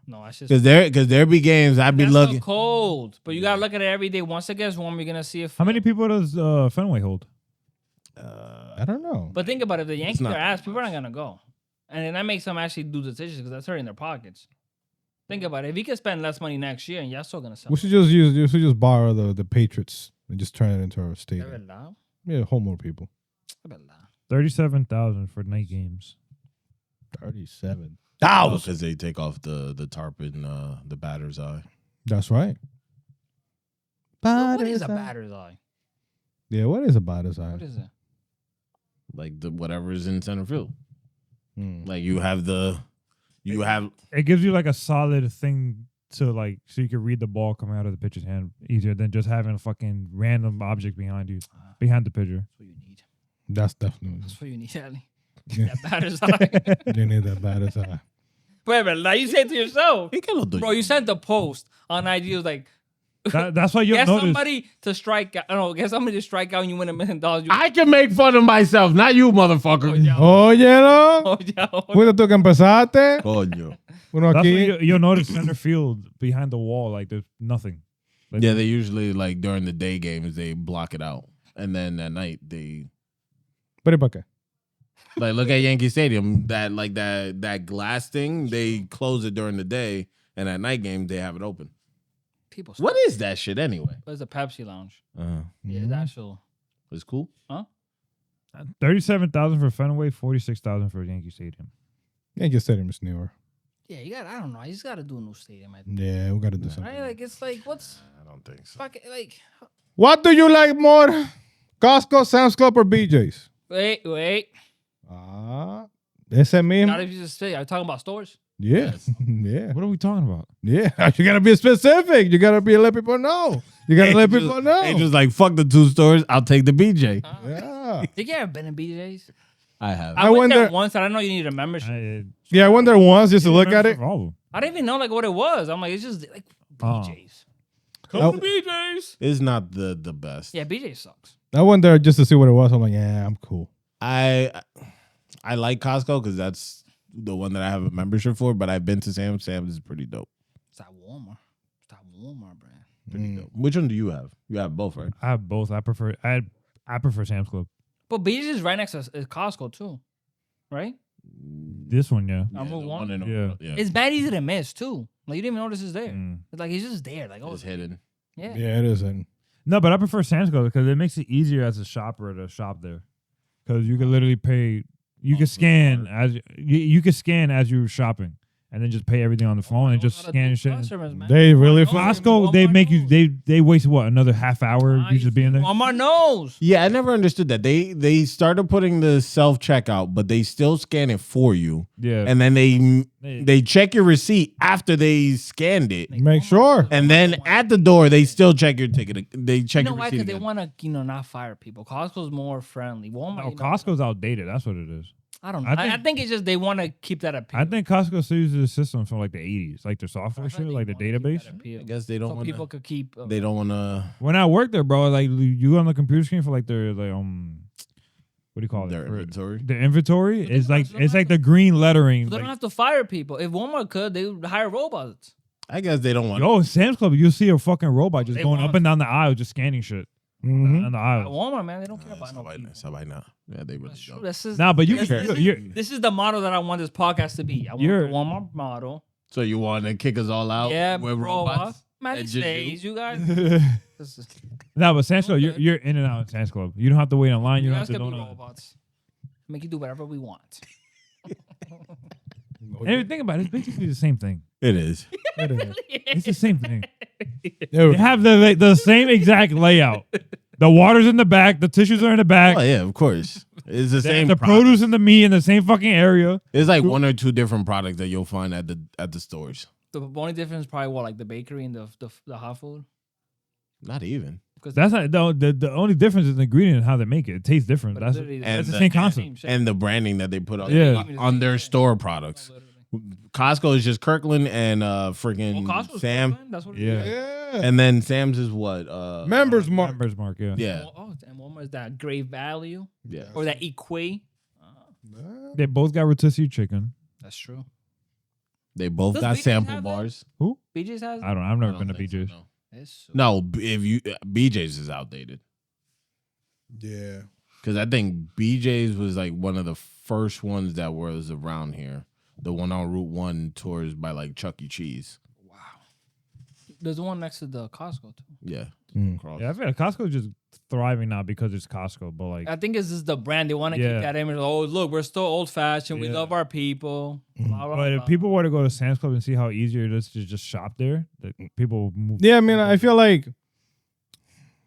S4: No, that's just
S3: Because there be games I'd be
S4: that's
S3: looking.
S4: so cold. But you gotta look at it every day. Once it gets warm, you're gonna see it.
S1: How many people does Fenway hold?
S2: I don't know.
S4: But think about it. If the Yankees
S3: not
S4: are ass, people are not gonna go, and then that makes them actually do decisions because that's hurting their pockets. Think about it. If he could spend less money next year, and y'all still gonna sell.
S2: We should just borrow the Patriots and just turn it into our stadium. Yeah, hold more people.
S1: 37,000 for night games.
S2: 37.
S3: Because they take off the tarp in the batter's eye.
S2: That's right.
S4: What is a batter's eye?
S2: Yeah, what is a batter's eye?
S4: What is it?
S3: Like the whatever is in center field.
S2: Hmm.
S3: Like you have
S1: It gives you like a solid thing to like, so you can read the ball coming out of the pitcher's hand easier than just having a fucking random object behind you, behind the pitcher.
S4: That's what you need.
S2: That's definitely.
S4: That's what you need, Ali.
S2: Yeah.
S4: That batter's eye.
S2: You need that batter's eye.
S4: Wait a minute. Now you say it to yourself.
S3: the
S4: Bro, you sent the post on IG. It was like,
S1: That's why you'll
S4: get
S1: notice.
S4: somebody to strike out. I don't know, get somebody to strike out and you win $1 million.
S3: I can make fun of myself, not you, motherfucker.
S2: Óyelo.
S4: Oh, yeah.
S2: Cuida tú que empezaste.
S3: Coño.
S2: Uno
S1: That's
S2: aquí.
S1: why you'll notice center field behind the wall, like there's nothing. Like,
S3: Yeah, they usually like during the day games they block it out, and then at night they
S2: Pero ¿para qué?
S3: like look at Yankee Stadium. That glass thing they close it during the day, and at night games they have it open.
S4: People.
S3: What is that shit anyway?
S4: It's a Pepsi lounge.
S3: Uh-huh.
S4: Yeah, that's actual.
S3: It's cool.
S1: 37,000 for Fenway, 46,000 for Yankee Stadium.
S2: Yankee Stadium is newer.
S4: Yeah, you got. I don't know. You just got to do a new stadium. I think.
S2: Yeah, we got to do something.
S4: Right? Like it's like what's
S3: I don't think so.
S4: fucking like.
S2: What do you like more? Costco, Sam's Club, or BJ's?
S4: Wait.
S2: Ese mismo.
S4: Not if you just say. Are you talking about stores?
S2: Yeah. Yeah.
S1: What are we talking about?
S2: Yeah. You got to be specific. You got to let people know. You got to let people know.
S3: They just like fuck the two stores. I'll take the BJ.
S2: Yeah.
S4: Did you ever been in BJ's?
S3: I have.
S4: I went there
S2: wonder-
S4: once. And I know you need a membership.
S2: Yeah, I went there once just to look at it.
S4: I didn't even know like what it was. I'm like, it's just like BJ's.
S2: Oh.
S4: Come to BJ's.
S3: It's not the best.
S4: Yeah, BJ sucks.
S2: I went there just to see what it was. I'm like, yeah, I'm cool.
S3: I like Costco because that's the one that I have a membership for. But I've been to Sam's. Sam's is pretty dope.
S4: It's that Walmart. It's that Walmart brand.
S3: Pretty dope. Which one do you have? You have both, right?
S1: I have both. I prefer Sam's Club.
S4: But BJ's is right next to Costco too, right?
S1: This one, yeah.
S4: On Route
S3: the
S4: 1?
S3: in
S1: Yeah.
S3: yeah.
S4: It's bad easy to miss too. Like you didn't even notice it's there.
S1: Mm.
S4: It's like it's just there. Like
S3: It's hidden.
S4: yeah.
S2: Yeah, it isn't.
S1: No, but I prefer Sam's Club because it makes it easier as a shopper to shop there. Because you can literally pay. You can scan as you can scan as you're shopping, and then just pay everything on the phone and just scan shit.
S2: They really
S1: Costco, they make you they waste what, another half hour you just being there.
S4: Walmart knows.
S3: Yeah, I never understood that. They started putting the self checkout, but they still scan it for you,
S1: Yeah,
S3: and then they check your receipt after they scanned it,
S2: Make sure.
S3: and then at the door they still check your ticket. They check
S4: You know
S3: your
S4: why?
S3: receipt.
S4: Because they
S3: again.
S4: want to, not fire people. Costco's more friendly. Walmart.
S1: no, Costco's outdated. That's what it is.
S4: I don't know.
S1: I
S4: I
S1: think-
S4: think it's just they want to keep that appeal.
S1: I think Costco still uses the system from like the 80s, like their software shit, like the database.
S3: I guess they don't
S4: So
S3: want.
S4: people could keep.
S3: They don't want to.
S1: When I worked there, bro, like you go on the computer screen for like their what do you call
S3: Their
S1: it? For-
S3: inventory.
S1: The inventory
S4: But they
S1: is
S4: don't
S1: like
S4: have-
S1: it's like the green lettering.
S4: They don't
S1: Like,
S4: have to fire people. If Walmart could, they would hire robots.
S3: I guess they don't want.
S1: yo, Sam's Club, you'll see a fucking robot just
S4: They
S1: going
S4: want-
S1: up and down the aisle, just scanning shit
S2: Mhm.
S1: on the
S4: At
S1: aisle.
S4: Walmart, man, they don't care about no people.
S3: Sabina. Yeah, they really
S4: That's true.
S3: don't.
S4: This is
S1: Nah, but you
S4: this,
S1: can-
S4: this,
S1: you're-
S4: is, this is the model that I want this podcast to be. I want
S1: You're-
S4: the Walmart model.
S3: So you want to kick us all out?
S4: Yeah,
S3: with
S4: robots.
S3: robots?
S4: Man,
S3: And
S4: these
S3: just
S4: days, you guys. This is,
S1: No, but Sam's Club,
S4: Okay.
S1: you're in and out of Sam's Club. You don't have to wait in line. You
S4: you
S1: don't
S4: guys
S1: have to
S4: can
S1: do
S4: be
S1: nothing.
S4: robots. Make you do whatever we want.
S1: And if you think about it, it's basically the same thing.
S3: It is.
S2: It is.
S1: It's the same thing.
S2: There we
S1: They
S2: go.
S1: have the same exact layout. The water's in the back. The tissues are in the back.
S3: Oh yeah, of course. It's the same.
S1: The
S3: product.
S1: produce and the meat in the same fucking area.
S3: It's like one or two different products that you'll find at the stores.
S4: The only difference is probably what, like the bakery and the hot food.
S3: Not even.
S1: That's not, the only difference is the ingredient and how they make it. It tastes different. That's the same concept.
S3: And the branding that they put on their store products. Costco is just Kirkland and freaking Sam.
S4: Kirkland? That's what it is.
S2: Yeah.
S3: And then Sam's is what?
S2: Members Mark.
S1: Members Mark, yeah.
S3: Yeah.
S4: And one was that Great Value.
S3: Yeah.
S4: Or that Equate.
S1: They both got rotisserie chicken.
S4: That's true.
S3: They both
S4: Does
S3: got
S4: BJ's
S3: sample
S4: have that?
S3: bars.
S1: Who?
S4: BJ's has.
S1: I don't know. I've never
S3: I
S1: been to
S3: don't think so,
S1: BJ's.
S3: no.
S4: It's
S3: No, if you BJ's is outdated
S2: Yeah.
S3: because I think BJ's was like one of the first ones that was around here. The one on Route 1 towards by like Chuck E. Cheese.
S4: Wow. There's the one next to the Costco too.
S3: Yeah. Across.
S1: Yeah, I feel like Costco is just thriving now because it's Costco. But like,
S4: I think it's just the brand. They want to
S1: Yeah.
S4: keep that image. Oh, look, we're still old fashioned. We
S1: Yeah.
S4: love our people. Blah, blah,
S1: but if
S4: blah.
S1: people were to go to Sam's Club and see how easier it is to just shop there, that people will move.
S2: Yeah, I mean, I feel like,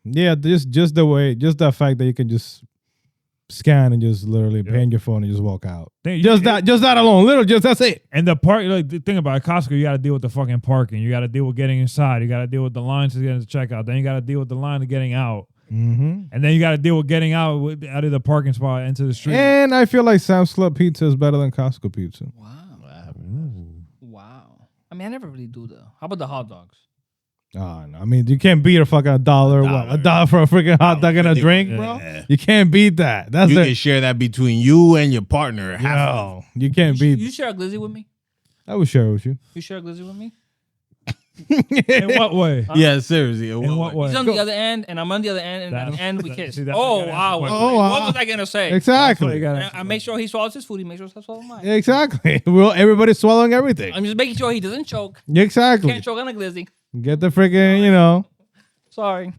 S2: just the fact that you can just scan and just literally pay on your phone and just walk out. Just that alone, that's it.
S1: And the park, like the thing about Costco, you got to deal with the fucking parking. You got to deal with getting inside. You got to deal with the lines to get into checkout. Then you got to deal with the line of getting out.
S2: Mm-hmm.
S1: And then you got to deal with getting out of the parking spot into the street.
S2: And I feel like Sam's Club pizza is better than Costco pizza.
S4: Wow. Wow. I mean, I never really do that. How about the hot dogs?
S2: Oh, no. I mean, you can't beat a fucking $1. What? $1 for a freaking hot dog and a drink, bro?
S3: Yeah.
S2: You can't beat that. That's
S3: You
S2: it.
S3: can share that between you and your partner.
S2: Yo, you can't beat.
S4: You share a glizzy with me?
S2: I will share it with you.
S4: You share a glizzy with me?
S1: In what way?
S3: Yeah, seriously.
S1: In what way?
S4: He's on the other end, and I'm on the other end, and at the end we kiss.
S1: see, that's
S4: Oh,
S1: like an
S4: wow.
S1: answer.
S4: What was I going to say?
S2: Exactly.
S4: I make sure he swallows his food. He makes sure I swallow mine.
S2: Exactly. Well, everybody's swallowing everything.
S4: I'm just making sure he doesn't choke.
S2: Exactly.
S4: Can't choke on a glizzy.
S2: Get the freaking,
S4: Sorry.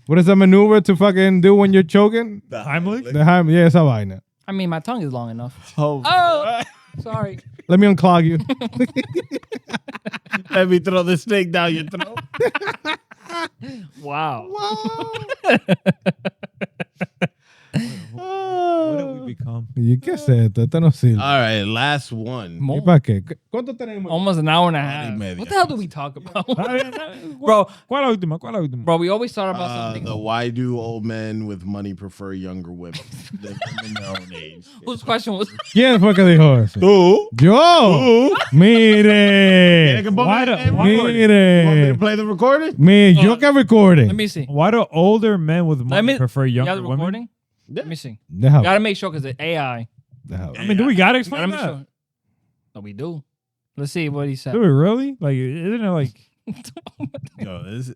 S2: what is a maneuver to fucking do when you're choking?
S1: Heimlich?
S2: Yeah, esa vaina.
S4: I mean, my tongue is long enough.
S3: Oh,
S4: Sorry.
S2: Let me unclog you.
S3: let me throw the snake down your throat.
S4: Wow.
S1: What did we become?
S2: ¿Y qué es esto? Esto no sirve.
S3: All right, last one.
S2: ¿Y para qué? ¿Cuánto tenemos?
S4: Almost an hour and a
S3: Hora y
S4: half.
S3: media.
S4: What the hell do we talk about?
S1: Bro, ¿cuál la última?
S4: Bro, we always thought about something.
S3: The why do old men with money prefer younger women than women their own age?
S4: Whose question was?
S2: ¿Quién fue que dijo eso?
S3: Tú.
S2: Yo. Mire.
S1: Why the-
S3: Want me
S2: Mire.
S3: to play the recording?
S2: Me, yo que recording.
S4: Let me see.
S1: Why do older men with money prefer
S4: You got
S1: younger
S4: the
S1: women?
S4: recording? Let me see.
S2: Déjalo.
S4: Gotta make sure because the AI.
S2: Déjalo.
S1: I mean, do we gotta
S4: Gotta
S1: explain
S4: make
S1: that?
S4: sure. No, we do. Let's see what he said.
S1: Do we really? Like, isn't it like?
S3: Yo, es...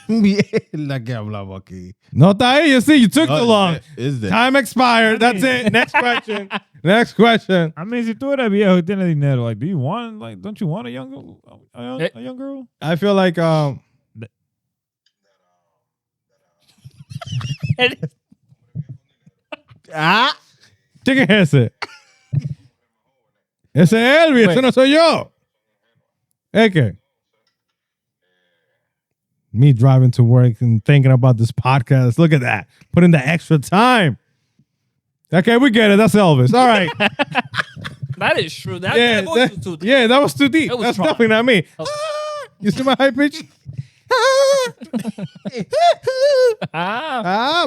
S3: Mierda que hablamos aquí.
S2: No está ahí. You see, you took too long.
S3: Is there?
S2: Time expired. That's it. Next question. Next question.
S1: I mean, si tú eres viejo y tienes dinero, like, don't you want a young girl?
S2: I feel like
S3: Ah.
S2: ¿quién es ese? Ese es Elvis, ese no soy yo. ¿Es qué? Me driving to work and thinking about this podcast. Look at that. Put in the extra time. Okay, we get it. That's Elvis. All right.
S4: That is true. That voice was too deep.
S2: Yeah, that was too deep.
S4: It was
S2: That's
S4: strong.
S2: definitely not me. You see my high pitch?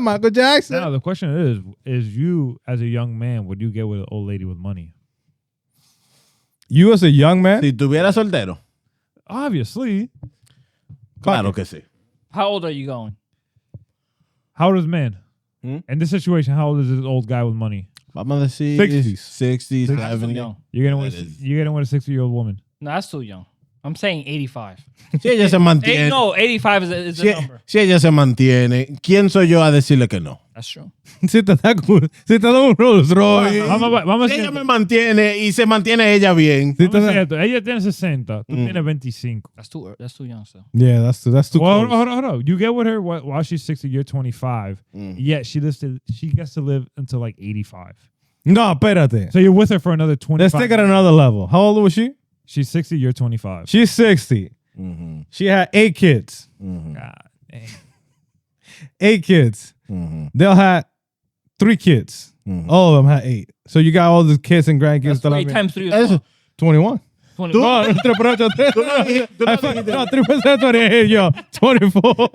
S2: Michael Jackson.
S1: Now the question is you as a young man, would you get with an old lady with money?
S2: You as a young man?
S3: Si tuviera soltero.
S1: Obviously.
S3: Claro que sí.
S4: How old are you going?
S1: How old is man?
S3: Hmm?
S1: In this situation, how old is this old guy with money?
S3: Vamos a decir 60s,
S4: That's too
S3: 70s.
S4: young.
S1: You're gonna
S3: That is-
S1: with a 60-year-old woman.
S4: No, that's too young. I'm saying 85.
S3: Si ella se mantiene.
S4: No, 85 is the number.
S3: Si ella se mantiene, ¿quién soy yo a decirle que no?
S4: That's true.
S2: Si te da un Rolls Royce.
S1: Vamos
S3: Si
S1: a
S3: ella me mantiene y se mantiene ella bien.
S2: Si te
S1: vamos a
S2: da-
S1: esto. Ella tiene 60, tú tienes 25.
S4: That's too young still.
S2: Yeah, that's too
S1: Well,
S2: close.
S1: hold on. You get with her while she's 60, you're 25. Yet she gets to live until like 85.
S2: No, espérate.
S1: So you're with her for another 25.
S2: Let's take it at another level. How old was she?
S1: She's 60, you're 25.
S2: She's 60.
S3: Mm-hmm.
S2: She had 8 kids.
S1: God damn.
S2: 8 kids.
S3: Mm-hmm.
S2: They'll have 3 kids.
S3: Mhm.
S2: All of them had 8. So you got all the kids and grandkids.
S4: That's 3 times 3 is
S3: Eso,
S2: 21. No, 3 por 8. No, 3 por 28. Yo, 24.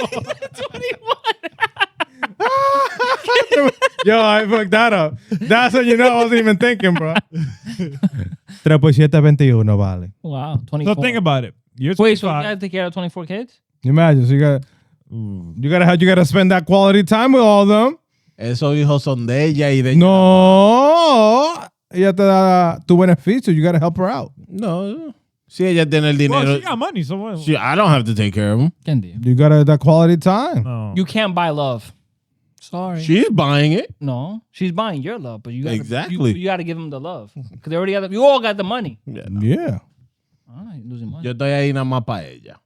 S2: 21. Yo, I fucked that up. That's what you know I wasn't even thinking, bro. 3 por 7, 21, vale.
S4: Wow, 24.
S1: So think about it. You're
S4: Wait, so you
S1: 25.
S4: gotta take care of 24 kids?
S2: Imagine, so you gotta spend that quality time with all of them.
S3: Esos hijos son de ella y de
S2: No, ella te da tu beneficio. You gotta help her out.
S3: No. Si ella tiene el dinero.
S1: Well, she got money, so what?
S3: I don't have to take care of them.
S2: You gotta that quality time.
S1: No.
S4: You can't buy love. Sorry.
S3: She's buying it.
S4: No, she's buying your love, but you gotta,
S3: Exactly.
S4: you gotta give them the love because they already got. You all got the money.
S2: Yeah.
S4: All right, losing money.
S3: Yo estoy ahí nada más para ella.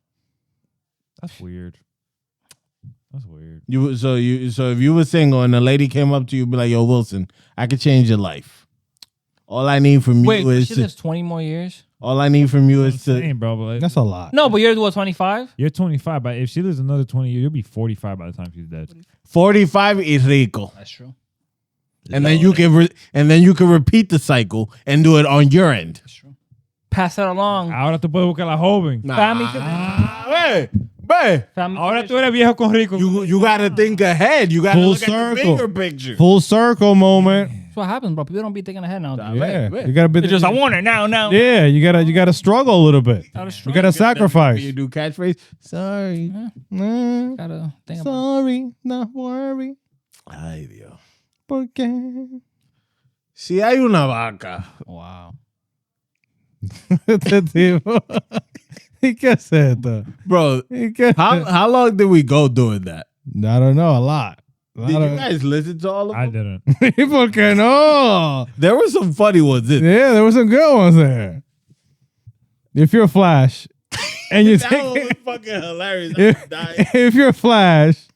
S1: That's weird. That's weird.
S3: So if you were single and a lady came up to you, be like, "Yo, Wilson, I could change your life. All I need from
S4: Wait,
S3: you is
S4: she lives 20 more years.
S3: all I need from you is to."
S1: Insane, bro. But
S2: That's a lot.
S4: No, but you're what 25.
S1: you're 25, but if she lives another 20 years, you'll be 45 by the time she's dead.
S3: 45 is rico,
S4: That's true.
S3: and then you can repeat the cycle and do it on your end.
S4: That's true. Pass that along.
S1: Ahora tú puedes buscar la joven.
S4: Family. Family.
S1: Ahora tú eres viejo con rico.
S3: You gotta think ahead. You gotta
S2: Full
S3: look at the
S2: circle.
S3: bigger picture.
S2: Full circle moment.
S4: That's what happens, bro. People don't be thinking ahead now.
S2: Yeah.
S3: right.
S2: You gotta be.
S4: It's just I want it now.
S2: Yeah, you gotta struggle a little bit. You gotta sacrifice.
S3: You do catchphrase. Sorry.
S4: Gotta think about
S2: Sorry, not worry.
S3: Ay, Dios.
S2: ¿Por qué?
S3: Si hay una vaca.
S4: it. Wow.
S2: Este tipo. ¿Y qué es esto?
S3: Bro,
S2: ¿Y qué?
S3: how long did we go doing that?
S2: I don't know. A lot.
S3: Did you guys listen to all of
S1: I
S3: them?
S1: didn't.
S2: ¿Por qué no?
S3: There were some funny ones in there.
S2: Yeah, there were some good ones there. If you're Flash and you
S3: That one
S2: take
S3: was fucking hilarious. I was dying.
S2: if you're Flash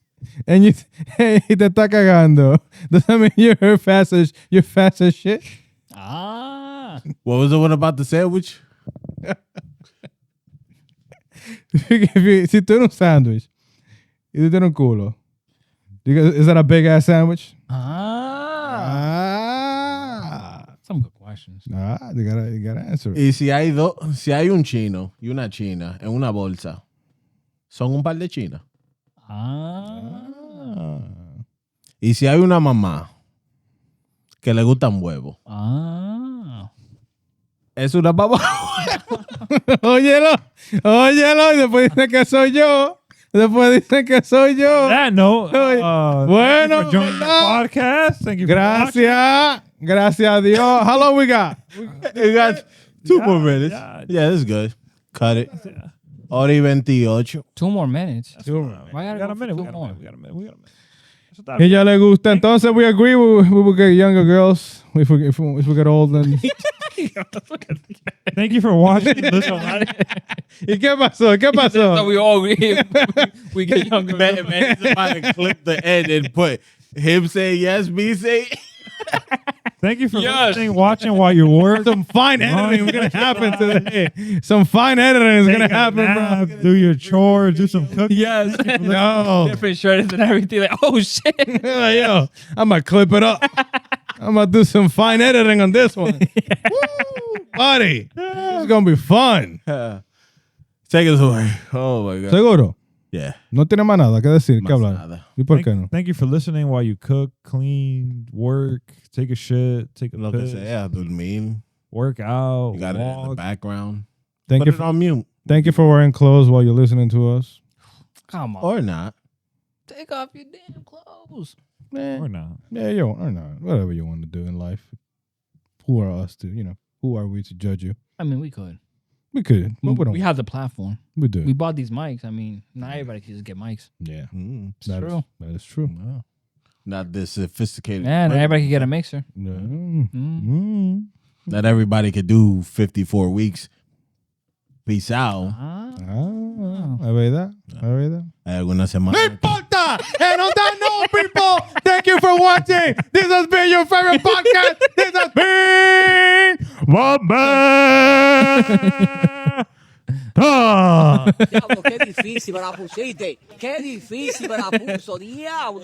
S2: and you te está cagando, does that mean you're fast as shit?
S4: Ah.
S3: What was the one about the sandwich?
S2: Si tú eres un sándwich y tú tienes un culo, is that a big ass sandwich?
S4: Some good questions.
S2: You gotta answer it.
S3: Y si hay un chino y una china en una bolsa, son un par de chinas. Y si hay una mamá que le gustan huevos, es una mamá.
S2: Óyelo, y después dicen que soy yo.
S1: That note,
S2: Bueno,
S1: thank you for joining the podcast. Thank you for watching.
S2: Gracias a Dios. How long we got?
S3: We got 2 more minutes. Yeah, that's good. Cut it. Hora y 28.
S4: 2 more minutes.
S1: We
S4: Why gotta
S1: got
S4: go
S1: a minute.
S4: for
S1: We
S4: two
S1: got a
S4: more?
S1: minute. We got a minute. Eso está
S2: Que
S1: bien.
S2: ya le gusta. Entonces we agree we will get younger girls if we get old. And...
S1: Thank you for watching. Listen,
S2: ¿Y qué pasó?
S4: So we all we get younger.
S3: Man, it's about to clip the end and put him say yes, me say.
S1: thank you for listening, watching while you're working.
S2: Some fine editing is going to happen today. Some fine editing is going to happen, bro.
S1: Do your chores, do some cooking.
S4: Yes.
S2: No.
S4: Different shirts and everything. Like, oh shit.
S2: Yo, I'm going to clip it up. I'm going to do some fine editing on this one. Woo, buddy. It's going to be fun.
S3: Take us away. Oh my God.
S2: ¿Seguro?
S3: Yeah.
S2: No tiene más nada que decir, que
S3: Más
S2: hablar.
S3: nada.
S2: ¿Y por qué no?
S1: Thank you for listening while you cook, clean, work, take a shit, take a
S3: Lo que
S1: piss,
S3: sea, dormir.
S1: work out,
S3: You got it in the
S1: walk.
S3: background.
S2: Thank
S3: Put
S2: you,
S3: it on mute.
S2: thank you for wearing clothes while you're listening to us.
S4: Come on.
S3: Or not.
S4: Take off your damn clothes.
S2: Eh,
S1: Or not.
S2: yeah, you or not. Whatever you want to do in life. Who are us to, who are we to judge you?
S4: I mean, we could.
S2: We could. But we don't.
S4: We have the platform.
S2: We do.
S4: We bought these mics. I mean, not everybody can just get mics.
S2: Yeah.
S3: Mm.
S2: That is-
S4: true.
S2: that is true.
S3: Wow. Not this sophisticated.
S4: Yeah, not everybody can get a mixer.
S2: Yeah.
S4: Mm.
S3: Not everybody could do 54 weeks. Peace out.
S2: Es verdad. Es verdad.
S3: Hay alguna semana.
S2: No importa. And on that note, people, thank you for watching. This has been your favorite podcast. This has been Bomba'to.
S5: Diablo, qué difícil me la pusiste. Qué difícil me la puso, diablo.